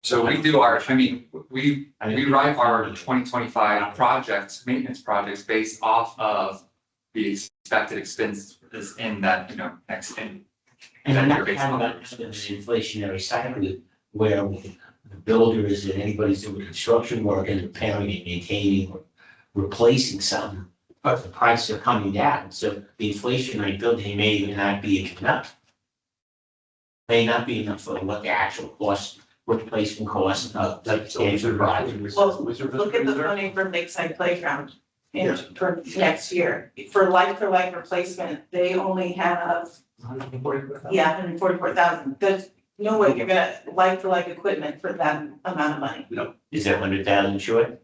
So we do our, I mean, we write our 2025 projects, maintenance projects based off of the expected expenses in that, you know, next in. And I'm not having an inflationary cycle where the builders and anybody's doing construction work and repairing and maintaining or replacing something, but the prices are coming down, so the inflationary building may even not be enough. May not be enough for what the actual cost, replacement cost of the standard project. Well, look at the funding for Lakeside Playground in, for next year. For like replacement, they only have, 144,000. yeah, 144,000. There's no way you're gonna like for like equipment for that amount of money. Is that 100,000 short?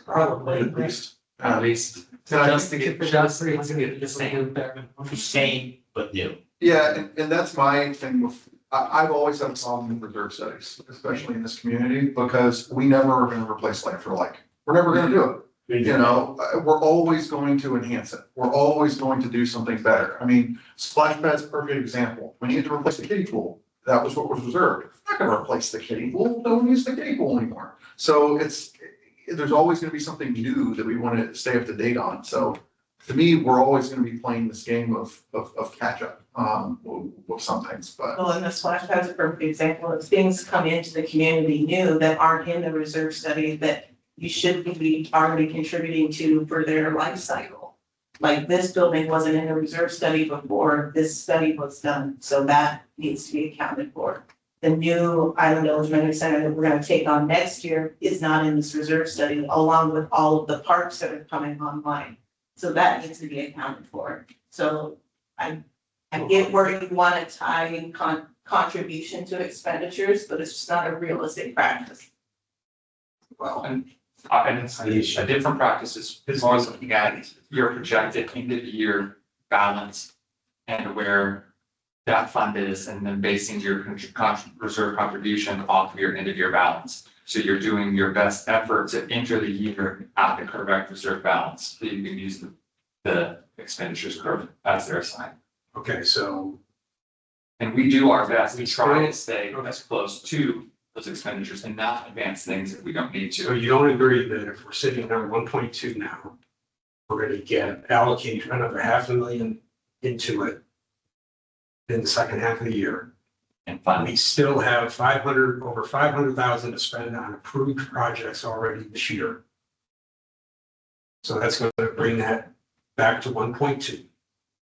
Probably. At least, Yeah, I just to get the same. Same, but new. Yeah, and that's my thing with, I've always had a problem with reserve studies, especially in this community, because we never are gonna replace like for like. We're never gonna do it. You know, we're always going to enhance it. We're always going to do something better. I mean, splash pad's a perfect example. We needed to replace the kiddie pool. That was what was reserved. Not gonna replace the kiddie pool. Don't use the kiddie pool anymore. So there's always gonna be something new that we want to stay up to date on. So to me, we're always gonna be playing this game of catch up, with some things, but. Well, and the splash pad's a perfect example of things come into the community new that aren't in the reserve study that you should be already contributing to for their life cycle. Like this building wasn't in the reserve study before this study was done, so that needs to be accounted for. The new Island Elementary Center that we're gonna take on next year is not in this reserve study, along with all of the parks that are coming online. So that needs to be accounted for. So I get where you wanna tie in contribution to expenditures, but it's just not a realistic practice. Well, and it's a different practice is more looking at your projected end of year balance and where that fund is, and then basing your reserve contribution off of your end of year balance. So you're doing your best effort to enter the year at the correct reserve balance, so you can use the expenditures curve as they're assigned. Okay, so And we do our best to try to stay as close to those expenditures and not advance things if we don't need So to. you don't agree that if we're sitting at 1.2 now, we're gonna get allocated another $500,000 into it in the second half of the year. And fund. We still have over 500,000 to spend on approved projects already this year. So that's gonna bring that back to 1.2.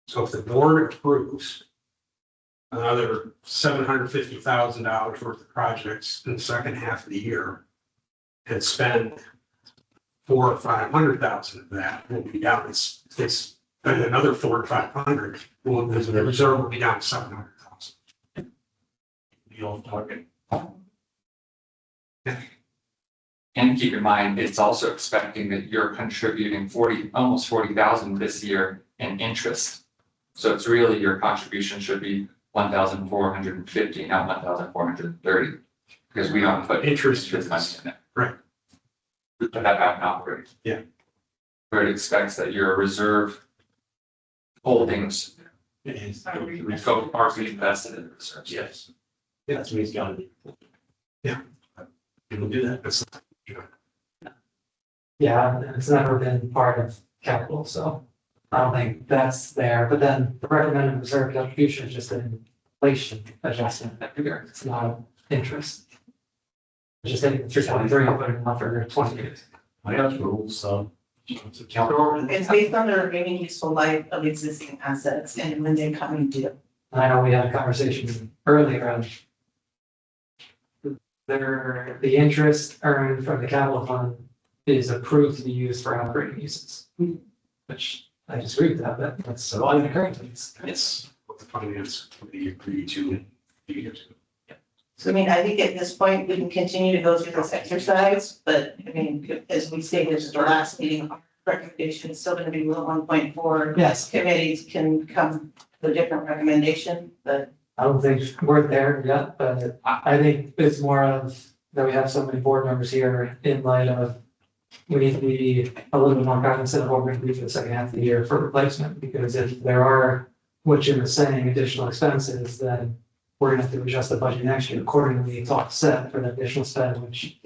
So if the board approves another $750,000 worth of projects in the second half of the year and spend 400,000 or 500,000 of that, we'll be down, it's another 400 to 500, well, the reserve will be down to 700,000. The old target. And keep in mind, it's also expecting that you're contributing almost 40,000 this year in interest. So it's really, your contribution should be 1,450, not 1,430, because we don't put Interest this money in it. Right. We put that back in operating. Yeah. Where it expects that your reserve holdings are being invested in reserves. Yes. That's where he's going. Yeah. You will do that. That's, Yeah, and it's never been part of capital, so I don't think that's there, but then the recommended reserve contribution is just an inflation adjustment every year, it's not interest. It's just taking 323 and putting it on for 20 years. I have rules, so. It's based on the remaining useful life of existing assets and when they're coming due. I know we had a conversation earlier on. The interest earned from the capital fund is approved to be used for operating uses. Which I disagree with that, but that's so on the current things. It's what the finance committee agreed to. So I mean, I think at this point, we can continue to go through this exercise, but I mean, as we stated at the last meeting, our recommendation is still gonna be Rule 1.4. Yes, Committees can come to a different recommendation, but I don't think we're there yet, but I think it's more of that we have so many board members here in light of we need to be a little bit more cognizant of what we're gonna do for the second half of the year for replacement, because if there are, what Jim was saying, additional expenses, then we're gonna have to adjust the budget next year accordingly to offset for the additional spend, which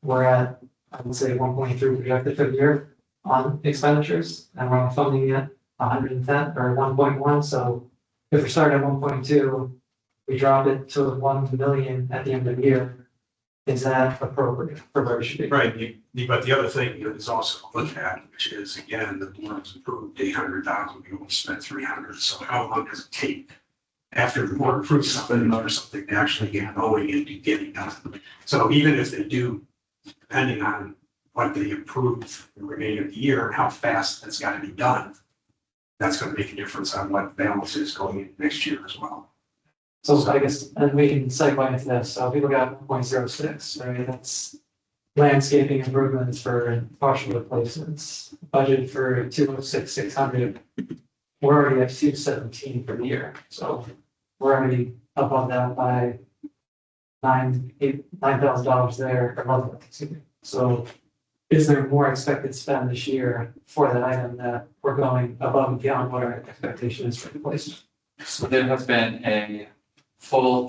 we're at, I would say 1.3 projected for the year on expenditures, and we're only funding it 110 or 1.1, so if we start at 1.2, we drop it to 1 million at the end of the year. Is that appropriate for where we should be? Right, but the other thing is also to look at, which is, again, the board has approved 800,000, we only spent 300, so how long does it take? After the board approves something or something to actually get going and be getting done. So even if they do, depending on what they approve the remainder of the year and how fast that's gotta be done, that's gonna make a difference on what balance is going in next year as well. So I guess, and we can segue into this, so people got 1.06, right, that's landscaping improvements for partial replacements, budget for 206,600. We're already at 217 for the year, so we're already up on that by $9,000 there, or $11,000, excuse me. So is there more expected spend this year for that item that we're going above and beyond what our expectation is for replacement? So there has been a full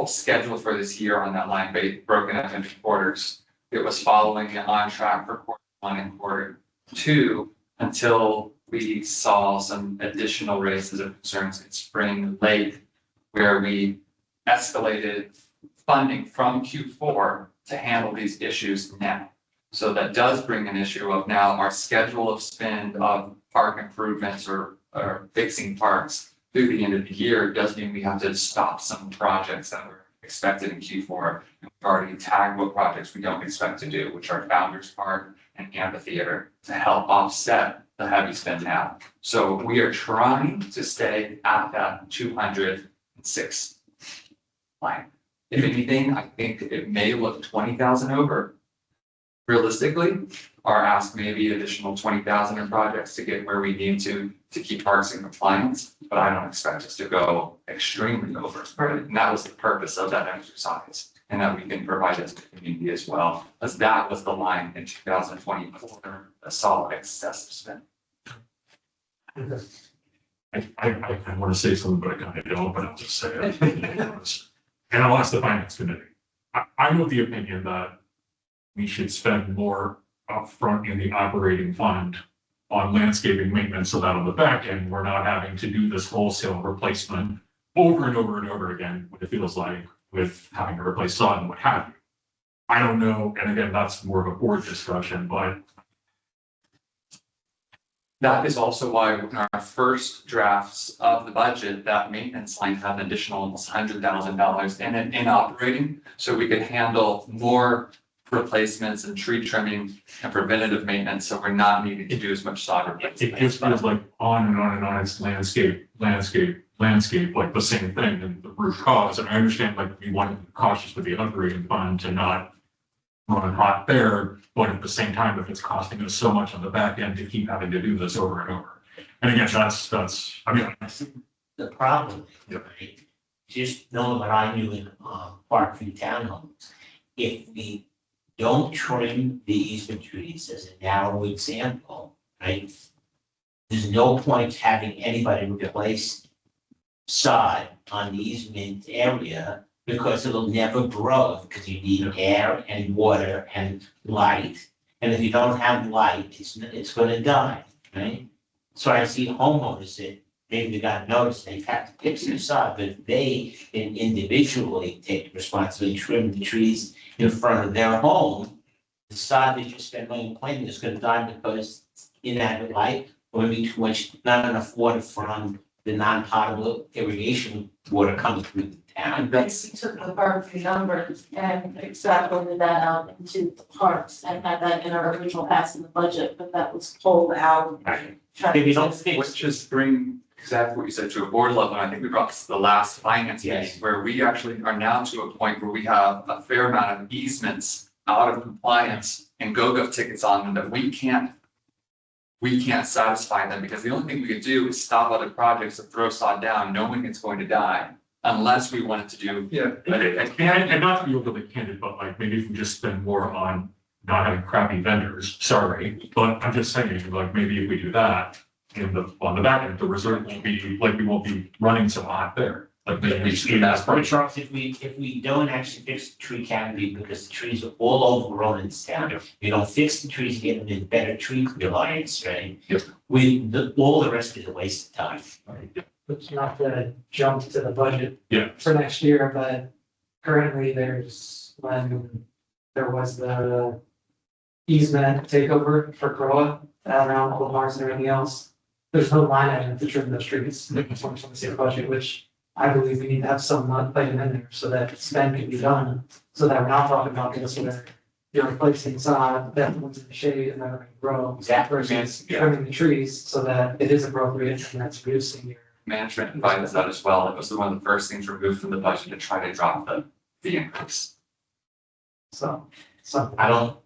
schedule for this year on that line, broken up into quarters. It was following on track for quarter one and quarter two until we saw some additional raises of concerns in spring late, where we escalated funding from Q4 to handle these issues now. So that does bring an issue of now our schedule of spend of park improvements or fixing parks through the end of the year does mean we have to stop some projects that were expected in Q4. And we've already tagged what projects we don't expect to do, which are Founders Park and Amphitheater, to help offset the heavy spend now. So we are trying to stay at that 206 line. If anything, I think it may look 20,000 over. Realistically, or ask maybe additional 20,000 in projects to get where we need to keep parks in compliance, but I don't expect us to go extremely over. And that was the purpose of that exercise, and that we can provide it to the community as well, as that was the line in 2024, a solid excessive spend. I want to say something, but I kind of don't, but I'll just say it. And I'll ask the finance committee. I'm of the opinion that we should spend more upfront in the operating fund on landscaping maintenance, so that on the back end, we're not having to do this wholesale replacement over and over and over again, what it feels like with having to replace sod and what have you. I don't know, and again, that's more of a board discussion, but That is also why in our first drafts of the budget, that maintenance line had an additional almost $100,000 in operating, so we could handle more replacements and tree trimming and preventative maintenance, so we're not needing to do as much sod replacement. it just feels like on and on and on, it's landscape, like the same thing, and the root cause, and I understand like we want to be cautious with the operating fund to not run hot there, but at the same time, if it's costing us so much on the back end to keep having to do this over and over. And again, that's, I mean. The problem, Yep. right, just knowing what I knew in Parkview Townhomes, if we don't trim the easement trees as a narrow example, right? There's no point having anybody replace sod on the easement area because it'll never grow, because you need air and water and light. And if you don't have light, it's gonna die, right? So I see homeowners that maybe they got noticed, they've had to fix their sod, but if they individually take responsibility, trim the trees in front of their home, the sod that you spend money planting is gonna die because inadequate light, or maybe too much, not enough water from the non-potable irrigation water coming through the town. Betsy took the Berkeley numbers and extrapolated that out into the parks and had that in our original pass in the budget, but that was pulled out. Right. Trying If you to- don't fix, Which just bring exactly what you said to a board level, and I think we brought this to the last finance meeting, Yes. where we actually are now to a point where we have a fair amount of easements out of compliance and GoGov tickets on them that we can't satisfy them, because the only thing we could do is stop other projects and throw sod down, knowing it's going to die, unless we wanted to do. Yeah, and not to be overly candid, but like maybe if we just spend more on not having crappy vendors, sorry, but I'm just saying, like, maybe if we do that, on the back end, the reserve won't be, like, we won't be running so hot there. Like maybe we see that but price. Charles, if we don't actually fix the tree canopy, because the trees are all overgrown in this town. Yeah. You don't fix the trees, get them in better tree reliance, right? Yep. All the rest is a waste of time. But not to jump to the budget. Yeah. For next year, but currently when there was the easement takeover for Croa, around all the bars and everything else. There's no line item to trim those trees in the 2026 budget, which I believe we need to have some item in there so that spend can be done. So that we're not talking about this where you're replacing sod that one's in the shade and they're gonna grow. Exactly. Versus trimming the trees so that it is appropriate and that's reducing your. Management advised that as well. It was one of the first things removed from the budget to try to drop the increase. So. I don't,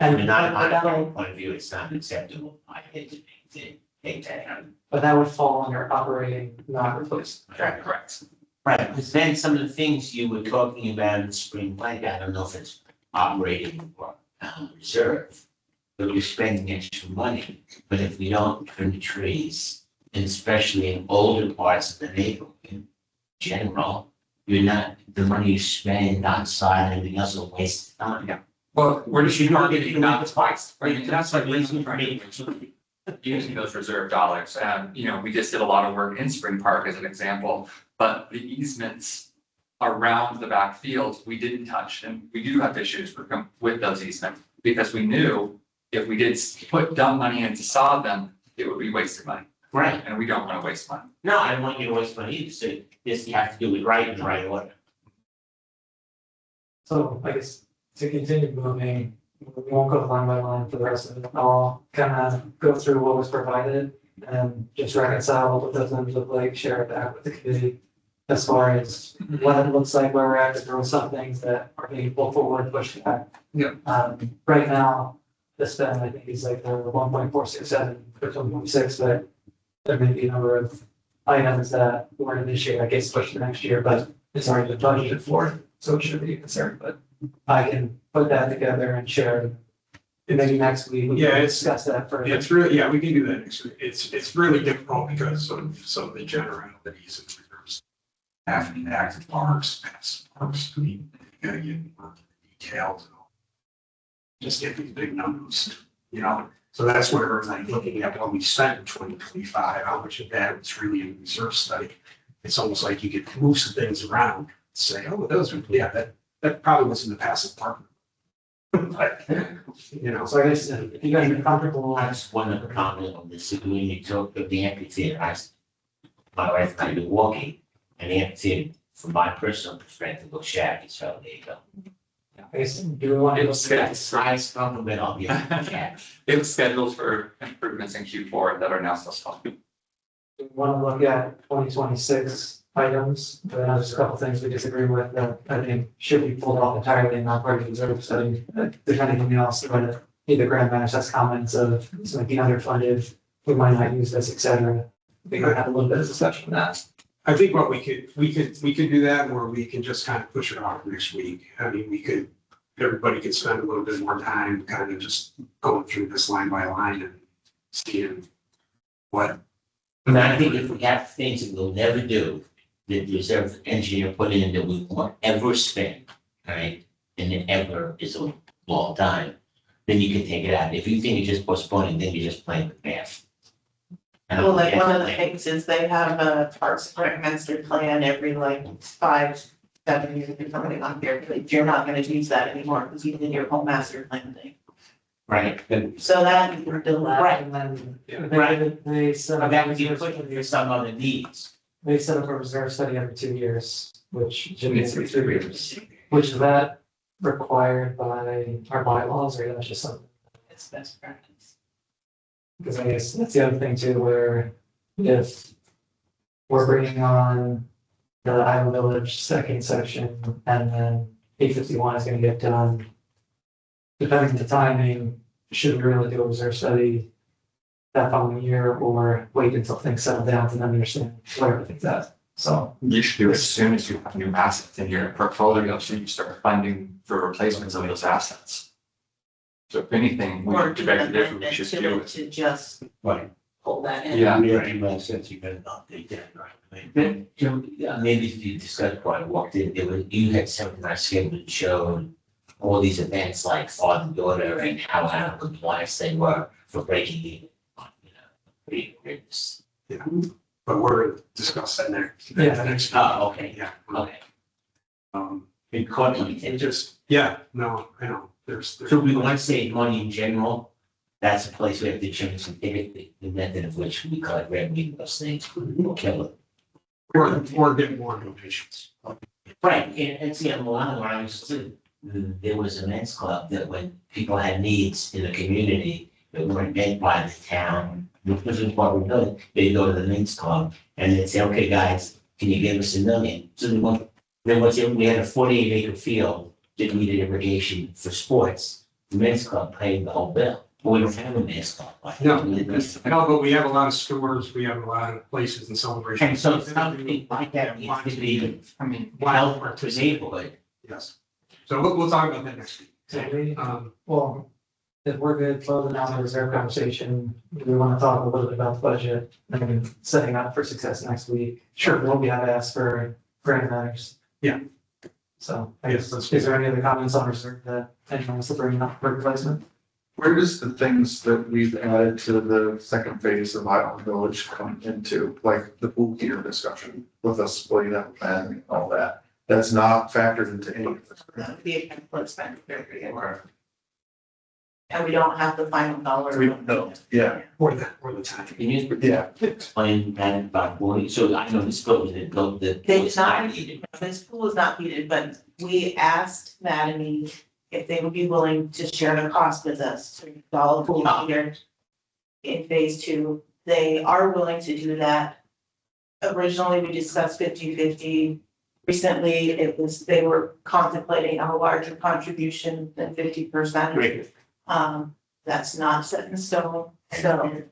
And from a non-monetary that'll, point of view, it's not acceptable. I hate to take that out. but that would fall under operating, not replaced. Correct. Right, but then some of the things you were talking about in spring planting, I don't know if it's operating or reserve. But you're spending extra money, but if we don't trim the trees, and especially in older parts of the neighborhood in general, you're not, the money you spend on side and everything else is a waste of time. Yeah. Well, we're just You know, if targeting you not make twice, right, right, and that's like reason for using those reserve dollars. And, you know, we just did a lot of work in Spring Park as an example, but the easements around the back fields, we didn't touch. And we do have issues with those easements, because we knew if we did put dumb money in to sod them, it would be wasted money. Right, And we don't want to waste money. no, I don't want you to waste money either, so this, you have to do it right in the right order. So I guess to continue moving, we won't go line by line for the rest of it. I'll kind of go through what was provided and just reconcile what those numbers look like, share it back with the committee. As far as what it looks like, where we're at, there were some things that are being pulled forward, pushed back. Yeah. Right now, the spend, I think, is like the 1.467 for 2026, but there may be a number of items that weren't this year, that gets pushed to next year, but it's already been budgeted for, so it shouldn't be a concern, but I can put that together and share it. And maybe next week, we Yeah, can it's- discuss that further. It's really, yeah, we can do that next week. It's really difficult because of some of the generalities and reserves. Having active parks, past parks, I mean, you gotta get more details. And all. Just get these big numbers, you know, so that's where like looking at what we spent in 2025, how much of that was really in the reserve study. It's almost like you could move some things around, say, oh, those are, yeah, that probably was in the passive park. But, you know, So I guess if you guys are comfortable, I just one other comment on this, when you talk of the amphitheater, my wife and I been walking, and the amphitheater, from my personal perspective, looks shabby, so there you go. I guess, do we want to? It was good. Size compliment on the shabby. It was scheduled for improvements in Q4 that are now postponed. Want to look at 2026 items, but there's a couple things we disagree with that I think should be pulled off entirely and not part of the reserve study. If there's anything else, but either Grand Manager has comments of this might be underfunded, we might not use this, et cetera. We could have a little bit of discussion on that. I think what we could do that, or we can just kind of push it off next week. I mean, everybody could spend a little bit more time kind of just going through this line by line and seeing what. And I think if we have things that we'll never do, that the reserve engineer put in that we won't ever spend, right? And it ever is a long time, then you can take it out. If you think you're just postponing, then you're just playing with math. And Well, like that's one of the like- things is they have a Parks and Rec master plan every like 5, 7 years or something on there. But you're not gonna use that anymore because you did your whole master plan thing. Right, but So that you can delete. Right. And then Right. they set up. that would be put for some other needs. They set up a reserve study every 2 years, which should be It's every 3 3 years. Which is that required by our bylaws, or is that just something? It's best practice. Because I guess that's the other thing too, where if we're bringing on the Island Village second section, and then 851 is gonna get done. Depending on the timing, should we really do a reserve study that following year, or wait until things settle down to then understand where everything's at? So, You should do it as soon as you have new assets in your portfolio, so you start funding for replacements of those assets. So if anything, we Or do an directed it, we amendment should to do it it. to just Right. pull that in. Yeah. Makes sense, you better update that, right? But, maybe if you discussed before I walked in, you had something I scheduled that showed all these events like father and daughter and how out of compliance they were for breaking the, agreements. But we're discussing that next. Yeah. Next. Oh, okay, Yeah. okay. Um, It caught my it attention. just, yeah, no, I know, there's. So we want to save money in general, that's a place we have to change and pivot the method of which we collect revenue, those things will kill it. Or get more donations. Right, and see, a lot of when I was too, there was a men's club that when people had needs in the community that weren't met by the town, which was what we're doing, they'd go to the men's club and they'd say, okay, guys, can you give us $1 million? So we had a 48-acre field that needed irrigation for sports. The men's club paid the whole bill, but we don't have a men's club. right? No, no, but we have a lot of stores, we have a lot of places and celebrations. And so something like that needs to be, I mean, help for the neighborhood. Yes. So we'll talk about that next week. so well, if we're good closing out the reserve conversation, we want to talk a little bit about the budget and setting up for success next week. Sure, we'll be have to ask for grant matters. Yeah. So I guess, is there any other comments on reserve that anyone wants to bring up for replacement? Where does the things that we've added to the second phase of Island Village come into, like the pool heater discussion with us splitting up and all that? That's not factored into any of this. That would be a capital expenditure. And we don't have the final dollar. We don't know. Yeah. Or the time. Can you Yeah. explain that about boarding? So I know this building that built the. They did not heated, this pool is not heated, but we asked Mattamy if they would be willing to share the cost with us to install a pool heater in phase 2. They are willing to do that. Originally, we discussed 50-50. Recently, they were contemplating a larger contribution than 50%. Great. That's not set in stone, so,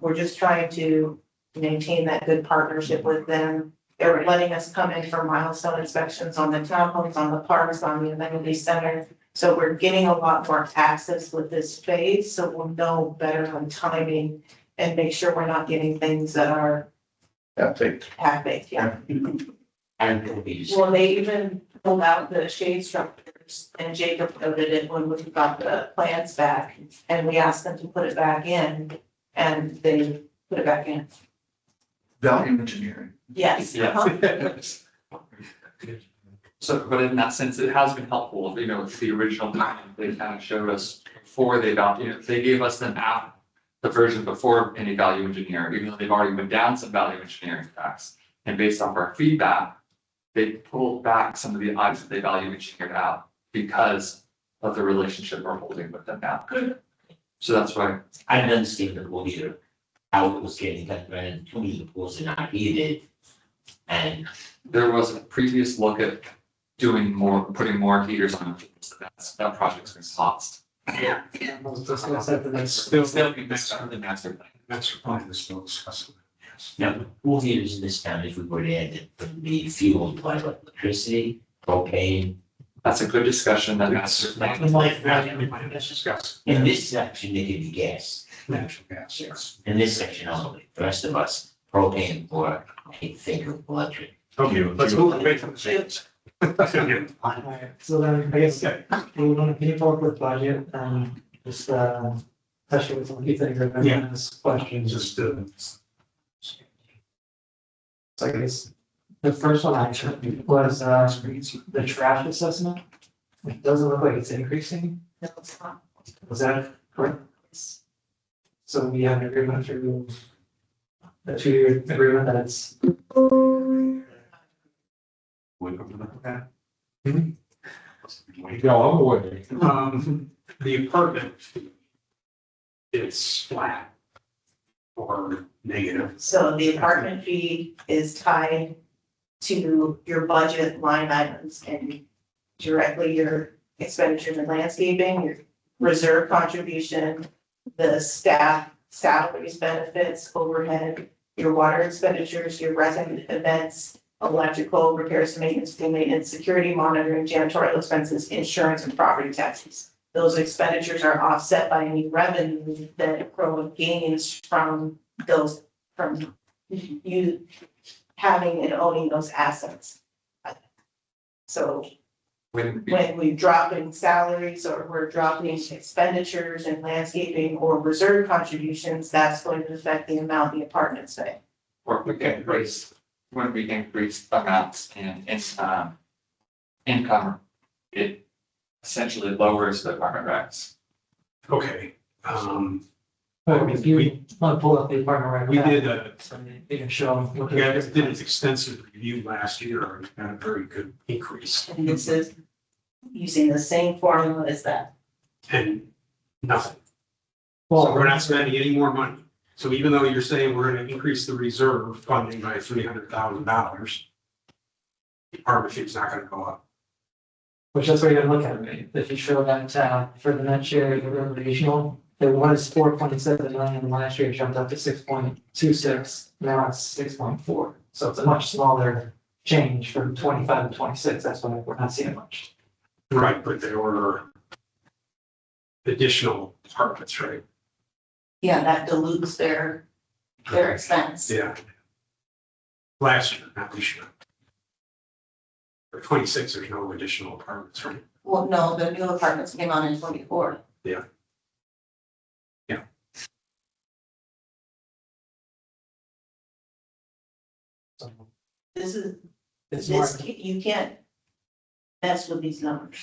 we're just trying to maintain that good partnership with them. They're letting us come in for milestone inspections on the townhomes, on the parks, on the amenity center. So we're getting a lot more access with this phase, so we'll know better on timing and make sure we're not getting things that are half-baked, yeah. And it'll be just- Well, they even pulled out the shade structures and Jacob noted it when we got the plans back. And we asked them to put it back in and they put it back in. Value engineering. Yes. Yes. So, but in that sense, it has been helpful, you know, with the original plan, they kind of showed us before they they gave us the version before any value engineering, even though they've already went down some value engineering tracks. And based off our feedback, they pulled back some of the items that they value engineered out because of the relationship we're holding with them now. So that's why, I didn't understand the pool heater, how it was getting cut, and to me, the pools are not heated. And there was a previous look at putting more heaters on, that project's been paused. Yeah. We'll discuss that the next. Still be mixed up in the master plan. That's fine, this will discuss it. Yes. now, the pool heaters in this town, if we were to add it, would be fueled by electricity, propane. That's a good discussion, that master plan. Let's discuss. In this section, they could be gas. Natural gas, yes. In this section only, the rest of us, propane or I think of electric. Okay, let's move away from the shades. Alright, so then I guess we want to keep forward with budget and just, touch with some people that are Yeah. going this question. Just, So I guess the first one I took was, the trash assessment. It doesn't look like it's increasing. No, it's not. Was that correct? So we have an agreement through the 2-year agreement that it's. Okay. Yeah, I'm away. the apartment is flat or negative. So the apartment fee is tied to your budget line items and directly your expenditures in landscaping, your reserve contribution, the staff salaries, benefits, overhead, your water expenditures, your resident events, electrical repairs, maintenance, fuel maintenance, security monitoring, janitorial expenses, insurance, and property taxes. Those expenditures are offset by any revenue that grow gains from those, from you having and owning those assets. So When when we drop in salaries or we're dropping expenditures in landscaping or reserve contributions, that's going to affect the amount the apartments pay. or when we increase amounts in, income, it essentially lowers the apartment rents. Okay, But if you want to pull up the apartment right we now. did So you can show them. what we they're- did an extensive review last year and got a very good increase And this is using the same formula as that. and nothing. Well, So we're not spending any more money. So even though you're saying we're gonna increase the reserve funding by $300,000, the apartment fee's not gonna go up. Which that's what you're gonna look at, if you show that, for the next year, the regional, it was 4.7 million, and last year it jumped up to 6.26, now it's 6.4. So it's a much smaller change from 25 to 26, that's why we're not seeing much. Right, but there were additional apartments, right? Yeah, that dilutes their expense. Yeah. Last year, not this year. For 26, there's no additional apartments, right? Well, no, the new apartments came on in 24. So This is, it's more, you can't mess with these numbers.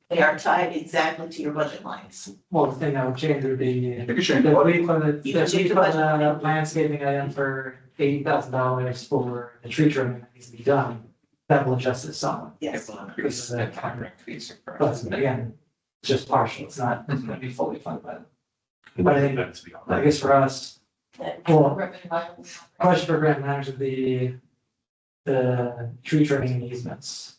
They are tied exactly to your budget lines. well, the thing that would change would be, You can change the what? we put the, You can change the the budget. landscaping item for $80,000 for the tree trimming that needs to be done, that will adjust it somewhat. It Yes. will increase the apartment fees. But again, it's just partial, it's not gonna be fully funded by them. But I think, I guess for us, Well, question for grant manager, the tree trimming easements.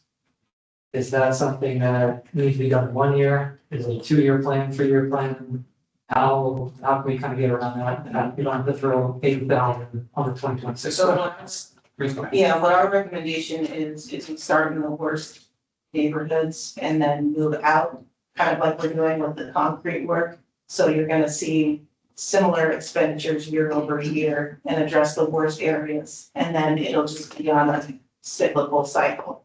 Is that something that needs to be done in 1 year? Is it a 2-year plan, 3-year plan? How can we kind of get around that? You don't have to throw 8,000 on the 2026. So, yeah, what our recommendation is we start in the worst neighborhoods and then move out, kind of like we're doing with the concrete work. So you're gonna see similar expenditures year over year and address the worst areas. And then it'll just be on a cyclical cycle.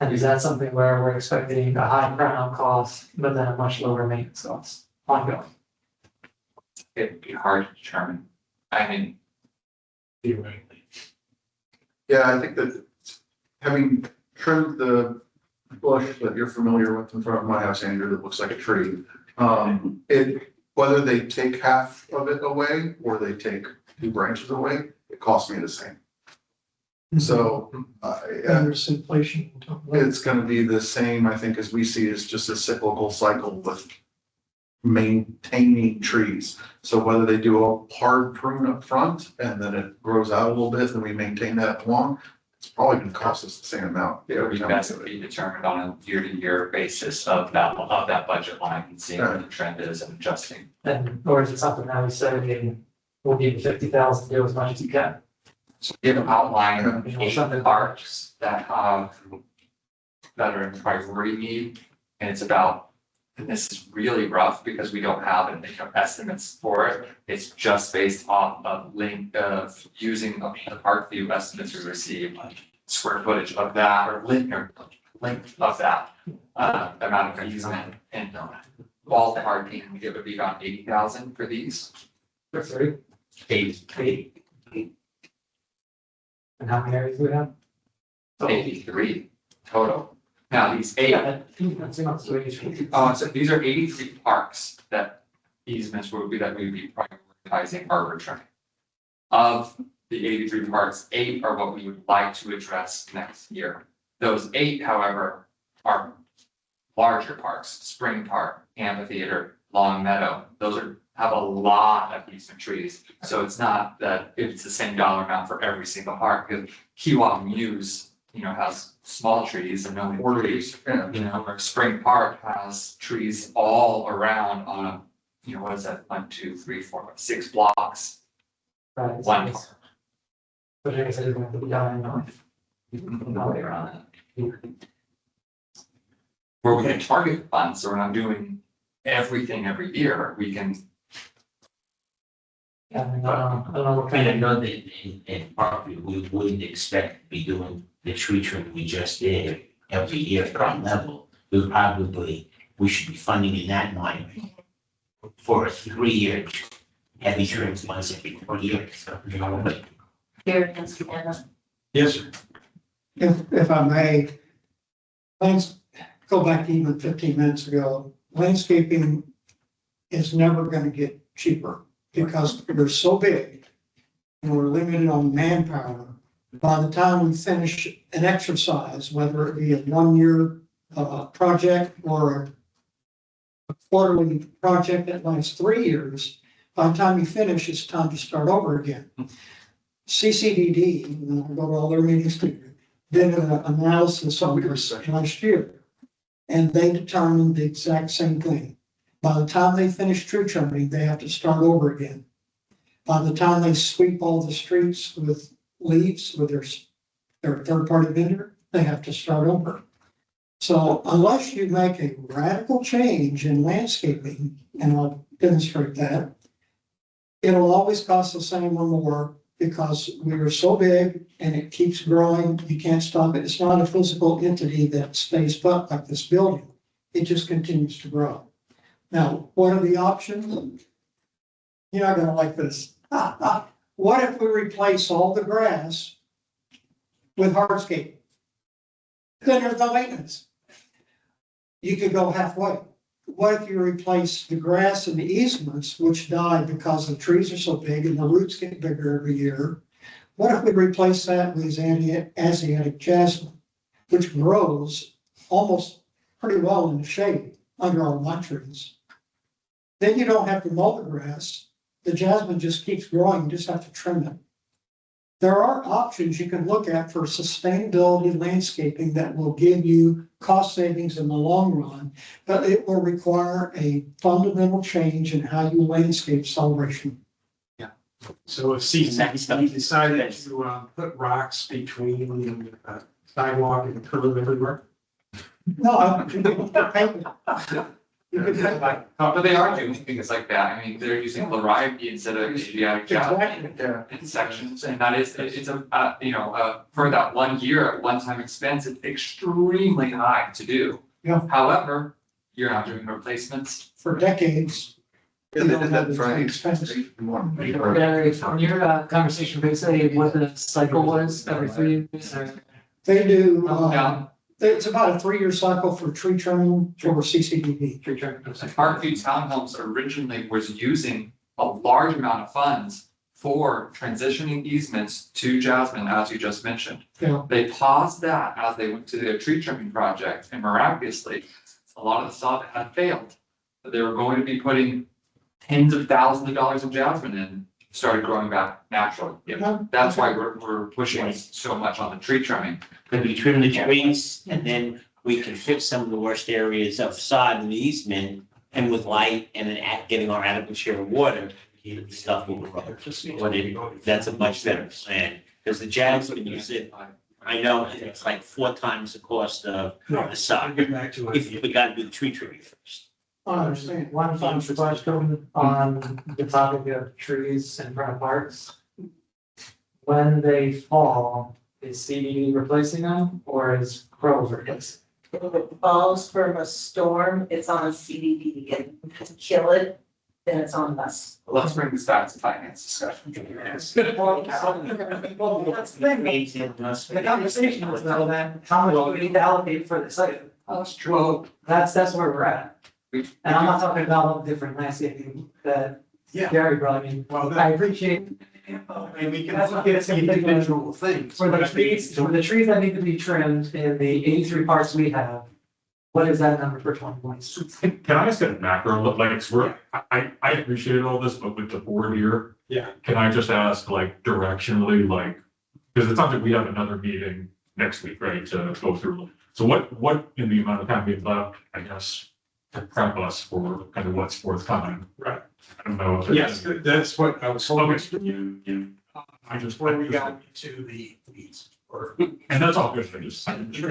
And is that something where we're expecting a high ground cost, but then a much lower maintenance cost ongoing? It'd be hard to determine. I mean, Theoretically. Yeah, I think that having trimmed the bush that you're familiar with in front of my house, Andrew, that looks like a tree. Whether they take half of it away or they take 2 branches away, it costs me the same. So, There's inflation. on top of that. it's gonna be the same, I think, as we see, it's just a cyclical cycle with maintaining trees. So whether they do a hard prune up front and then it grows out a little bit, then we maintain that along, it's probably gonna cost us the same amount. it would be best to be determined on a year-to-year basis of that budget line and seeing what the trend is and adjusting. And, or is it something that we say, we'll give you 50,000, do as much as you can? So give an outline of 8 parks that are in priority need, and it's about, and this is really rough because we don't have any estimates for it. It's just based off of using the park view estimates we received, square footage of that or length of that, amount of easement and ballparking, it would be about 80,000 for these. For three, Eight. and how many areas do we have? 83 total. Now, these eight, That's enough, so we should- so these are 83 parks that easements would be, that we would be prioritizing arbor trimming. Of the 83 parks, 8 are what we would like to address next year. Those 8, however, are larger parks, Spring Park, Amphitheater, Long Meadow. Those have a lot of easement trees. So it's not that it's the same dollar amount for every single park, because Kewah Muse, has small trees and no more trees. Yeah. Or Spring Park has trees all around on a, what is that, 1, 2, 3, 4, 6 blocks, Right. one park. But I guess I didn't have to be down north. No way around that. Where we can target funds, so we're not doing everything every year, we can. Yeah, I don't know what I mean, I kind of, know that in Parkview, we wouldn't expect to be doing the tree trim we just did every year at that level. We should be funding in that line for a 3-year heavy trims once every 4 years. Here, Anna. Yes, sir. If I may, let's go back even 15 minutes ago. Landscaping is never going to get cheaper because we're so big and we're limited on manpower. By the time we finish an exercise, whether it be a 1-year project or a quarterly project that lasts 3 years, by the time you finish, it's time to start over again. CCDD, and I go to all their meetings too, did an analysis on this last year. And they determined the exact same thing. By the time they finish tree trimming, they have to start over again. By the time they sweep all the streets with leaves with their third-party vendor, they have to start over. So unless you make a radical change in landscaping, and I'll demonstrate that, it'll always cost the same or more because we are so big and it keeps growing. You can't stop it. It's not a physical entity that stays put like this building. It just continues to grow. Now, what are the options? You're not gonna like this. What if we replace all the grass with hardscape? Then there's no maintenance. You could go halfway. What if you replace the grass and the easements, which die because the trees are so big and the roots get bigger every year? What if we replace that with Asiatic jasmine, which grows almost pretty well in the shade under our nut trees? Then you don't have to mow the grass. The jasmine just keeps growing. You just have to trim it. There are options you can look at for sustainability landscaping that will give you cost savings in the long run, but it will require a fundamental change in how you landscape celebration. so if CCD decided to put rocks between the sidewalk and the curb everywhere. No, you can paint it. You can paint it. But they are doing things like that, I mean, they're using Larive instead of Asiatic jasmine. Exactly. Yeah. In sections, and that is, it's for that 1 year, one-time expense, it's extremely high to do. Yeah. However, you're not doing replacements. For decades. Yeah, they did that for Expense. Gary, from your conversation, basically what the cycle was every 3 years or? They do, Yeah. it's about a 3-year cycle for tree trimming for CCDD. Tree trimming. Parkview Townhomes originally was using a large amount of funds for transitioning easements to Jasmine, as you just mentioned. Yeah. They paused that as they went to their tree trimming project, and miraculously, a lot of the stuff had failed. They were going to be putting tens of thousands of dollars in Jasmine in, started growing back naturally. Yeah. That's why we're pushing so much on the tree trimming. Could we trim the trees and then we can fix some of the worst areas of sod and easement and with light and then getting our adequate share of water, the stuff will grow. That's a much better plan, because the jasmine, you said, I know it's like 4 times the cost of the sod. Get back to If it. we gotta do the tree trimming first. I understand. One final question on the topic of trees in front of parks. When they fall, is CBD replacing them or is Crows replacing? if it falls from a storm, it's on CDD, and if you kill it, then it's on us. Let's bring this back to finance discussion. That's the conversation was though, then, how much do we need to allocate for this item? That's Well, that's where we're at. And I'm not talking about all the different landscaping that Yeah. Gary brought, I mean, Well, I appreciate and we can look at individual things. for the trees that need to be trimmed in the 83 parks we have. What is that number for 2020? Can I ask a macro, look, like, it's where, I appreciate all this, but with the board here. Yeah. Can I just ask like directionally, like, because it sounds like we have another meeting next week, right, to go through. So what in the amount of time we've left, I guess, to prep us for kind of what's forthcoming? Right. I don't know. if Yes, that's what I was hoping. Okay. I just. Before we got to the weeds, or, And that's all good, I'm just trying to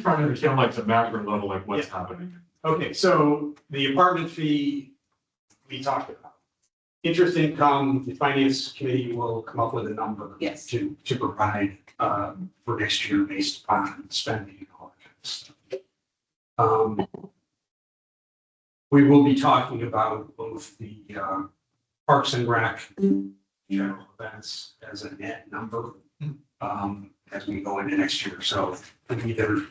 understand like the macro level, like what's happening. okay, so the apartment fee we talked about. Interest income, the finance committee will come up with a number. Yes. To provide, for next year based upon spending and all that kind of stuff. We will be talking about both the, Parks and Rec general events as a net number, as we go into next year. So either,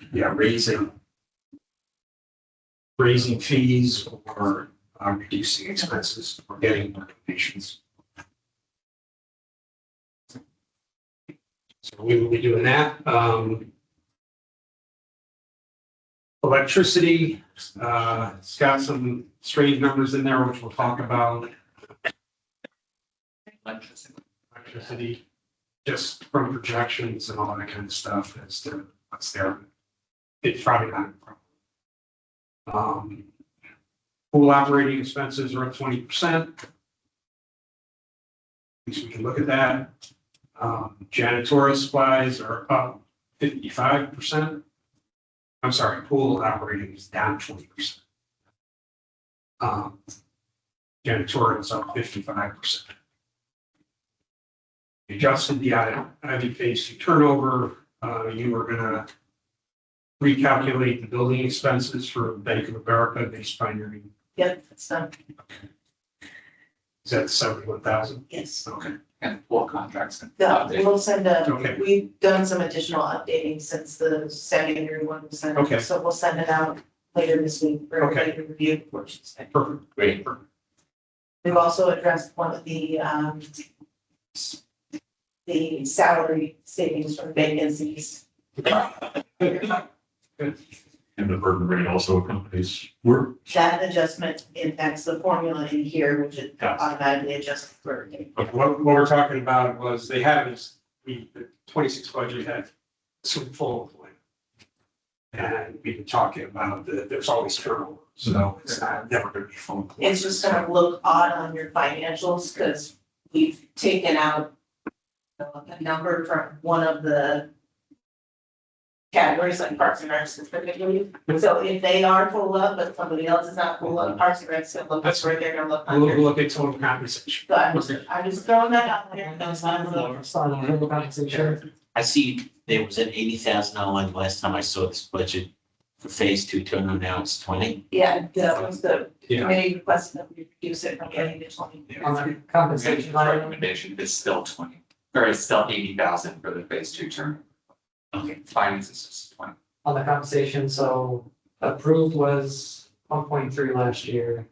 raising fees or reducing expenses or getting more donations. So we will be doing that. Electricity, it's got some strange numbers in there, which we'll talk about. Electricity, just from projections and all that kind of stuff as to what's there. It's probably not a problem. Pool operating expenses are up 20%. At least we can look at that. Janitorial supplies are up 55%. I'm sorry, pool operating is down 20%. Janitorial is up 55%. Adjusted the IV phase two turnover, you were gonna recalculate the building expenses for Bank of America based on your, Yep, that's done, is that 71,000? yes. Okay, And full contracts. Yeah, we'll send Okay. we've done some additional updating since the secondary one was sent. Okay. So we'll send it out later this week for Okay. everybody to review. Before she's back. perfect. Great. We've also addressed one of the salary savings from vacancies. And the burden rate also accompanies, we're, That adjustment impacts the formula in here, which is Yes. automatically adjusted for. But what we're talking about was they haven't, the 26 budget had some full employment. And we've been talking about there's always turnover, so it's never gonna be full employment. It's just gonna look odd on your financials, because we've taken out a number from one of the categories, like Parks and Rec specifically. So if they are full up, but somebody else is not full up, Parks and Rec still look, that's where they're gonna look We'll under. look at total compensation. So I'm just throwing that out there. Those kinds of- Compensation. I see there was an $80,000 line last time I saw this budget for phase two turnaround, now it's 20. Yeah, that was the Yeah. committee requested that we reduce it from 80 to 20. On the compensation line, Recommendation is still 20, or it's still 80,000 for the phase two term. Okay. Finance is just 20. on the compensation, so approved was 1.3 last year.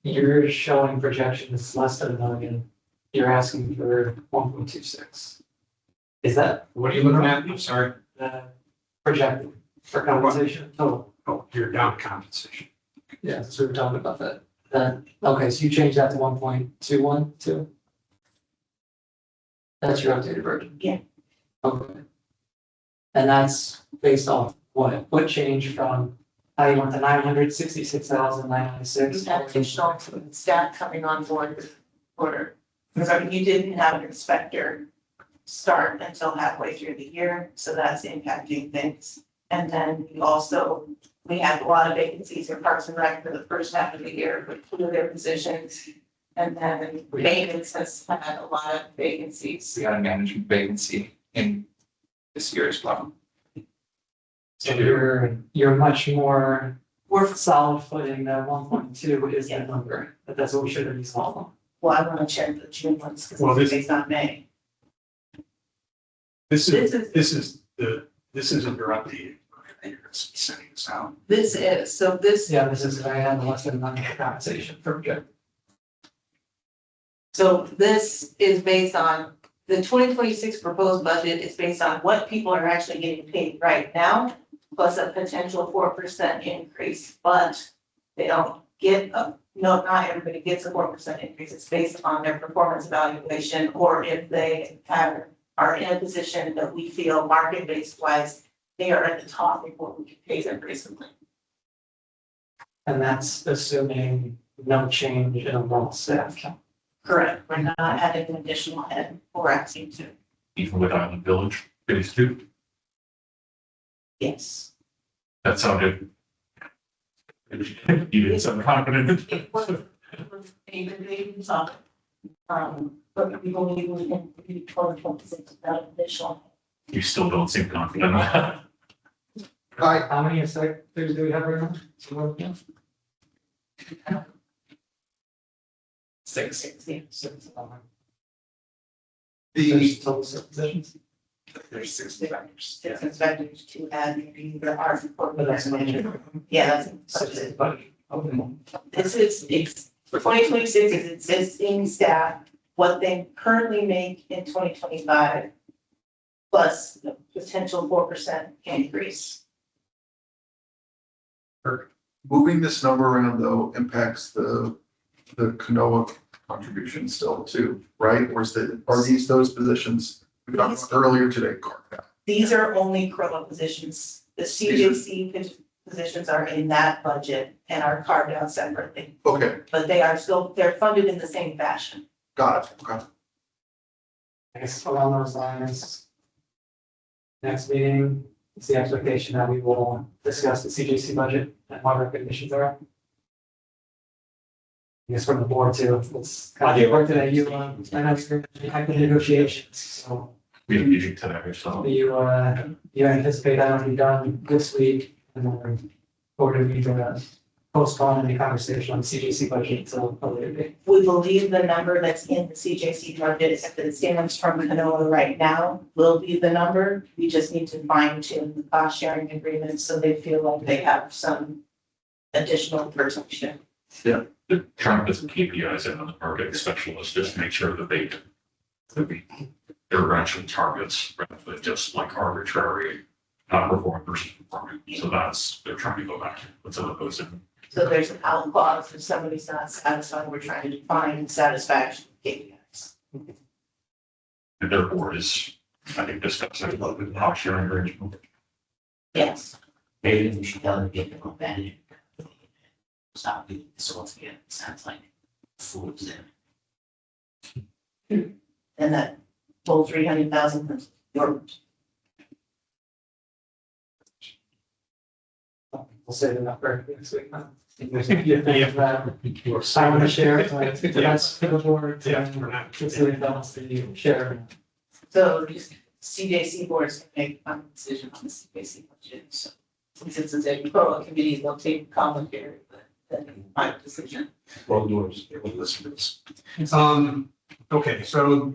You're showing projections less than $1 million. You're asking for 1.26. Is that What are you looking at? I'm sorry. the projected for compensation total? Oh, you're down to compensation. Yeah, so we were talking about that. Then, okay, so you changed that to 1.212? That's your updated version? Yeah. Okay. And that's based off what changed from how you went to 966,996? We've had additional staff coming on board for, because I mean, you didn't have an inspector start until halfway through the year, so that's impacting things. And then we had a lot of vacancies in Parks and Rec for the first half of the year with two of their positions. And then maintenance has had a lot of vacancies. We got a management vacancy in this year as well. So you're much more solid footing that 1.2 is the number, but that's what we should have used all along. Well, I want to check the June ones Well, because this- it's based on May. This is your update. You're sending this out. This is, so this, Yeah, this is, I had less than money compensation for project. so this is based on, the 2026 proposed budget is based on what people are actually getting paid right now, plus a potential 4% increase, but they don't get no, not everybody gets a 4% increase. It's based on their performance evaluation, or if they are in a position that we feel market-based wise, they are at the top of what we can pay them recently. And that's assuming no change in overall staff count. Correct. We're not adding an additional head or asking to. Even with Island Village, phase two, Yes. that sounded. You didn't sound confident. It was a debate, so, but we believe we can be 2026 without additional. You still don't seem confident. How many sectors do we have right now? Six. Six. The, There's total six positions. there's six. Six inspectors to add maybe the art report. But that's budget. Yeah, that's Six is budget. budget. Okay. This is, it's, for 2026 is existing staff, what they currently make in 2025. Plus the potential 4% increase. Moving this number around though impacts the Canoa contribution still too, right? Or are these those positions we talked about earlier today carved out? These are only CROA positions. The CJC positions are in that budget and are carved out separately, Okay, but they are still, they're funded in the same fashion. got it, okay. I guess along those lines. Next meeting, it's the expectation that we will discuss the CJC budget and what our conditions are. I guess from the board too, it's kind of work today, you, I know you're having the negotiations, so We have a meeting today, so. you anticipate that will be done this week and then. Or do we postpone any conversation on the CJC budget until a later date? We believe the number that's in the CJC budget, if it stands from Canoa right now, will be the number. We just need to fine tune the cost sharing agreement so they feel like they have some additional protection. They're trying to put some KPIs in on the marketing specialist, just to make sure that they're actual targets, rather than just like arbitrary, not performing versus performing. So they're trying to go back with some of those in. So there's an out clause, if somebody's not satisfied, we're trying to define satisfaction KPIs. And their board is, I think, discussing about the cost sharing arrangement. Yes, Maybe we should tell them to get the competitive. Stop doing this all together, it sounds like fools there. and that full 300,000 your We'll say the number next week. I want to share, that's for the board, Yeah, for now. consider balance the share. So these CJC boards can make a decision on the CJC budget, so since it's a pro committee, they'll take commentary, but then final decision. Well, yours, listeners. Okay, so.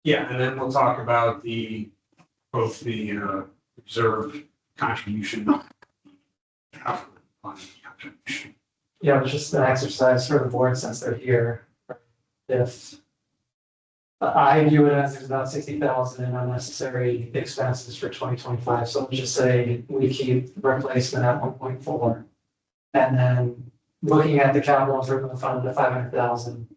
Yeah, and then we'll talk about both the reserve contribution. Contribution. Yeah, it's just an exercise for the board since they're here. If I view it as there's about 60,000 in unnecessary expenses for 2025, so let's just say we keep replacement at 1.4. And then looking at the capital improvement fund, the 500,000.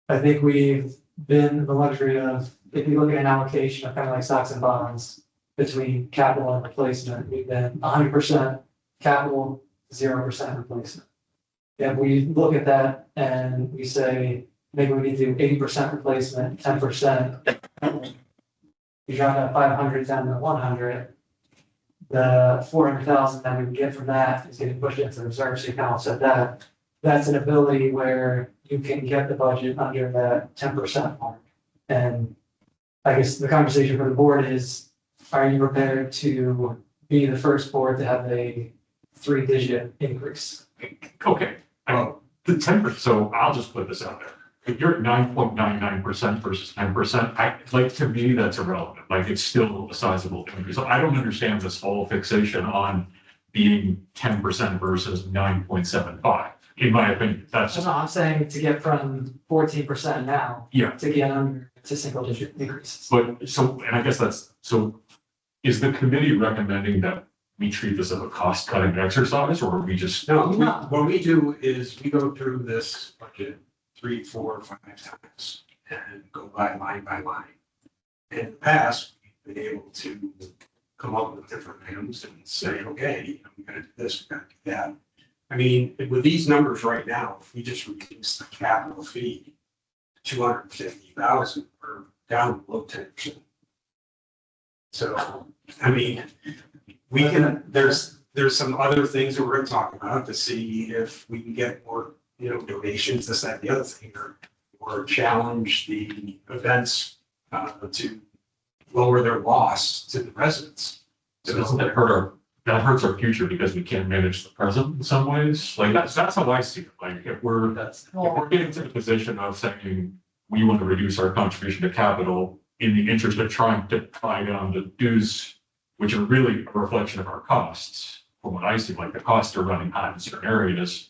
I think we've been the luxury of, if you look at an allocation of kind of like stocks and bonds between capital and replacement, we've been 100% capital, 0% replacement. If we look at that and we say, maybe we need to do 80% replacement, 10%. You drop that 500 down to 100. The 400,000 that we would get from that is getting pushed into the reserve, so you can offset that. That's an ability where you can get the budget under that 10% mark. And I guess the conversation for the board is are you prepared to be the first board to have a 3-digit increase? Okay, the 10%, so I'll just put this out there. If you're at 9.99% versus 10%, like, to me, that's irrelevant. Like, it's still a sizable increase. So I don't understand this whole fixation on being 10% versus 9.75. In my opinion, that's No, just, I'm saying to get from 14% now. Yeah. To get under to single-digit increases. but so, and I guess that's, so is the committee recommending that we treat this as a cost-cutting exercise, or are we just? No, what we do is we go through this budget 3, 4, 5 times and go by line. In the past, we've been able to come up with different items and say, okay, I'm gonna do this, we're gonna do that. I mean, with these numbers right now, if we just reduce the capital fee to 250,000, we're down below 10%. So, I mean, we can, there's some other things that we're gonna talk about to see if we can get more, donations, this, that, the other thing, or challenge the events to lower their loss to the residents. So doesn't that hurts our future because we can't manage the present in some ways? Like, that's how I see it. Like, if we're getting to the position of saying we want to reduce our contribution to capital in the interest of trying to tie down the dues, which are really a reflection of our costs, from what I see, like the costs are running high in certain areas.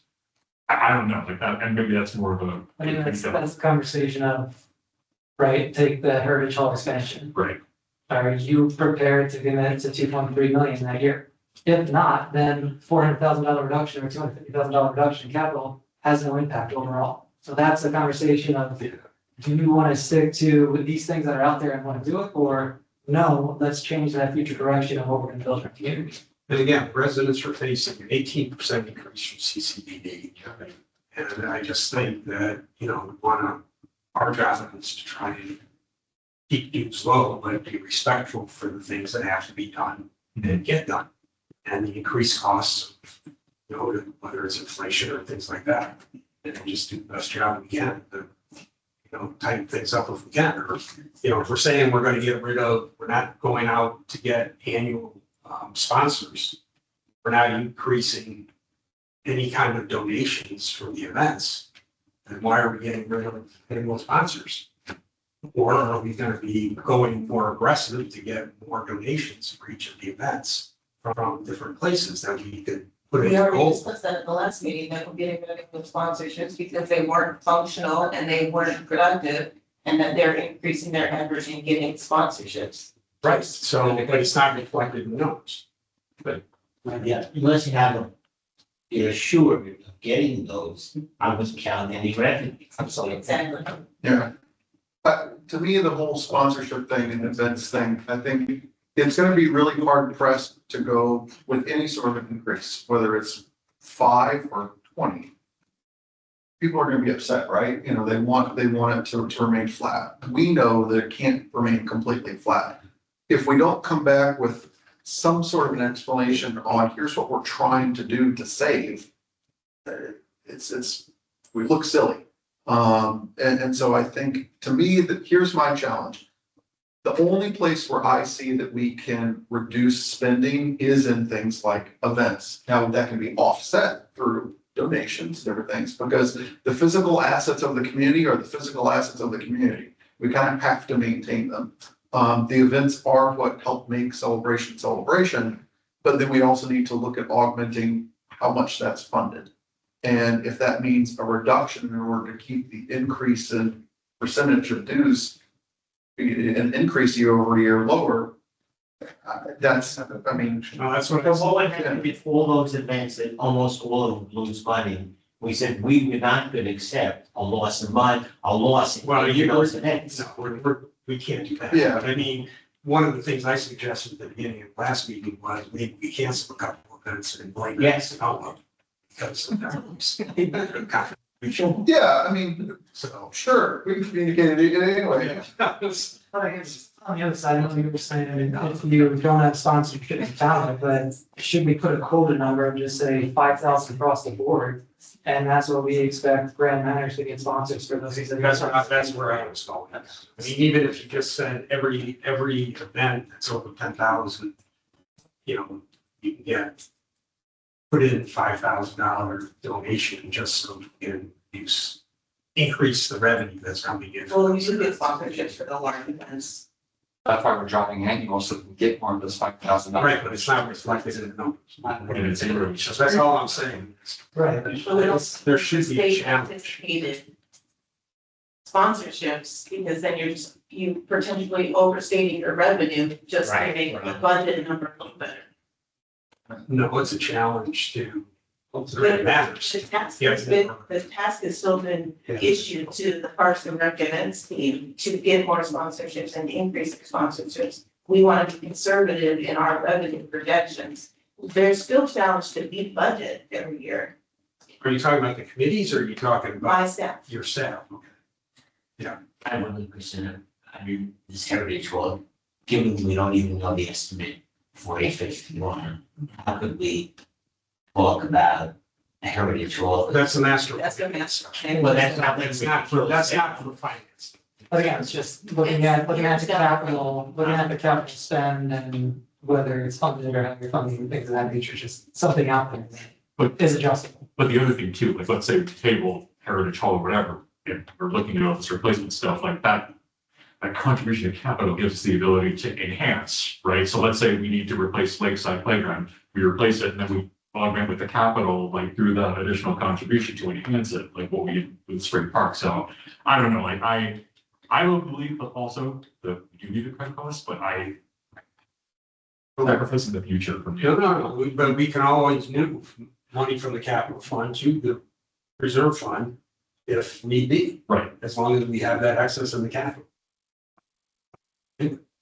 I don't know, like that, and maybe that's more of a. I mean, that's a conversation of, right, take the Heritage Hall expansion. Right. Are you prepared to commit to 2.3 million that year? If not, then $400,000 reduction or $250,000 reduction in capital has no impact overall. So that's a conversation of, do you want to stick to these things that are out there and want to do it, or no, let's change that future direction of what we're going to build our community. And again, residents are facing an 18% increase from CCPD. And I just think that, our job is to try and keep dues low, but be respectful for the things that have to be done and get done. And the increased costs, whether it's inflation or things like that, and just do the best job we can to, tighten things up if we can. Or, if we're saying we're going to we're not going out to get annual sponsors. We're not increasing any kind of donations for the events. Then why are we getting rid of annual sponsors? Or are we going to be going more aggressive to get more donations for each of the events from different places that we could put in We already goal? discussed that at the last meeting, that we're getting rid of the sponsorships because they weren't functional and they weren't productive. And that they're increasing their effort in getting sponsorships. Right, so, but it's not reflected in the numbers. Yeah, unless you have a, you're assured of getting those, I was counting any revenue. Exactly. Yeah. To me, the whole sponsorship thing and events thing, I think it's gonna be really hard pressed to go with any sort of increase, whether it's 5 or 20. People are gonna be upset, right? They want it to remain flat. We know that it can't remain completely flat. If we don't come back with some sort of an explanation on here's what we're trying to do to save, we look silly. And so I think, to me, that here's my challenge. The only place where I see that we can reduce spending is in things like events. Now, that can be offset through donations, different things, because the physical assets of the community are the physical assets of the community. We kind of have to maintain them. The events are what help make celebration, but then we also need to look at augmenting how much that's funded. And if that means a reduction in order to keep the increase in percentage of dues, an increase year over year lower, that's, I mean. No, that's what. So what would happen if all those events that almost all of them lose money? We said we were not going to accept a loss of money, a loss in those events. No, we can't do that. Yeah. But I mean, one of the things I suggested at the beginning of last meeting was maybe we cancel a couple of events and blame. Yes. Because Yeah, I mean, so. sure, we communicated it anyway. On the other side, I know you were saying, I mean, if you don't have sponsorship in town, but should we put a quota number and just say 5,000 across the board? And that's what we expect Grand Manners to get sponsors for those. That's where I was going. I mean, even if you just said every event that's over 10,000, you know, you can get, put in $5,000 donation just so you can increase the revenue that's coming in. Well, we should get sponsorships for the large events. That's why we're dropping annual, so we can get more of those $5,000. Right, but it's not reflected in the numbers. And it's in. So that's all I'm saying. Right. But we don't There should be a state challenge. anticipated sponsorships, because then you potentially overstating your revenue just to Right, make the right. budget number look better. No, it's a challenge to, it really matters. The task Yeah, has been, the task has still been Yeah. issued to the Parks and Rec events team to get more sponsorships and increase their sponsorships. We want to be conservative in our revenue projections. There's still challenge to beat budget every year Are you talking about the committees or are you talking about by staff. your staff? I have one question. I mean, this Heritage Road, given we don't even know the estimate for 851, how could we talk about a Heritage Road? That's the master. That's the master. Well, that's not. That's not for finance. But again, it's just looking at the capital spend and whether it's funded or how you're funding and things of that nature, just something out there that is adjustable. But the other thing too, like let's say we table Heritage Hall or whatever, and we're looking at all this replacement stuff like that. That contribution to capital gives us the ability to enhance, right? So let's say we need to replace Lakeside Playground, we replace it and then we augment with the capital, like through that additional contribution to enhance it, like what we did with Spring Park. So I don't know, like I will believe that also that we do need a credit cost, but I sacrifice in the future for me. No, but we can always move money from the capital fund to the reserve fund if need be. Right. As long as we have that access in the capital.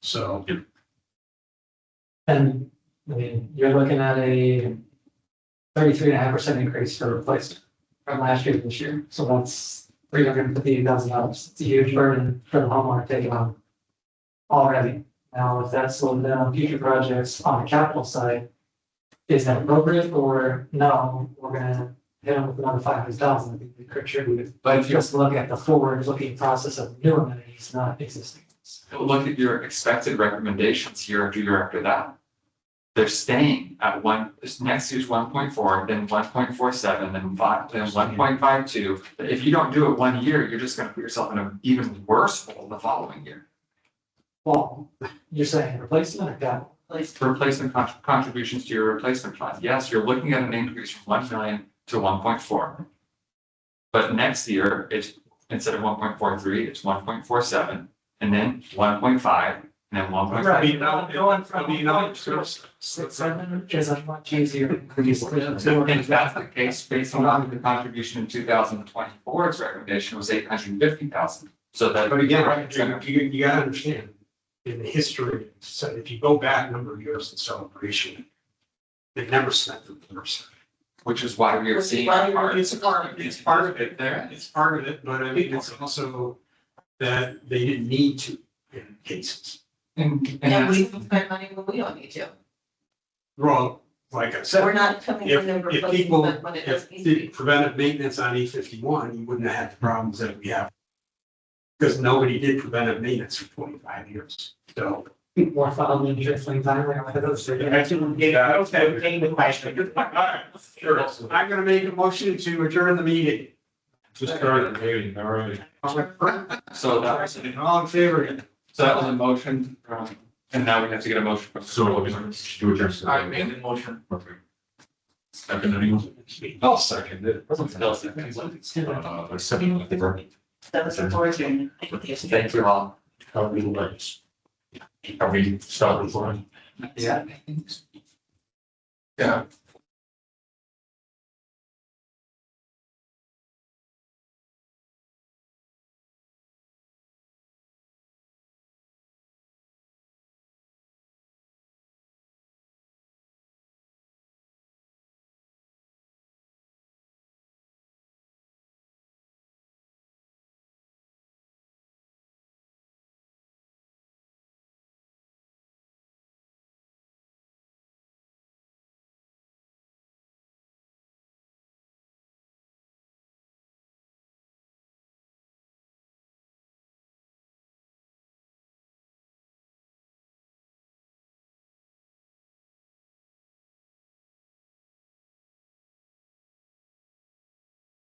So. And I mean, you're looking at a 33.5% increase for replacement from last year to this year. So that's $358,000. It's a huge burden for the homeowner to take on already. Now, if that's slowed down future projects on the capital side, is that appropriate or no, we're gonna hit them with another $500,000? I think we contribute. But if you Just look at the forward-looking process of new amenities, not existing ones. look at your expected recommendations year after that. They're staying at this next year's 1.4, then 1.47, then 1.52. If you don't do it 1 year, you're just gonna put yourself in an even worse hole the following year. Well, you're saying replacement or capital? For replacement contributions to your replacement fund, yes, you're looking at an increase from 1 million to 1.4. But next year, it's instead of 1.43, it's 1.47, and then 1.5, and then 1.5. 6.7 is a much easier increase. If that's the case, based on the contribution in 2024's recommendation was 850,000. So that. But again, you gotta understand, in the history, so if you go back a number of years in celebration, they never spent the percent. Which is why we are seeing. It's part of it there. It's part of it, but I mean, it's also that they didn't need to in cases. And And we can spend money when we don't need to. Well, like I We're said, not coming in and if people, replacing when it if doesn't need to the be. preventive maintenance on E51, you wouldn't have had the problems that we have. Because nobody did preventive maintenance for 25 years, so. More fun than driftling time, like I was saying. Okay, the question. All right, sure. I'm gonna make a motion to adjourn the meeting. Just started the meeting, all right. so that was, All in favor? so that was a motion, and now we have to get a motion. from- So we're going to do adjust. I made the motion. Perfect. Second, anyone? I'll second it. Bill seconds. Second, I think we're. That was before June. Thank you all. Are we start recording? Yeah. Yeah.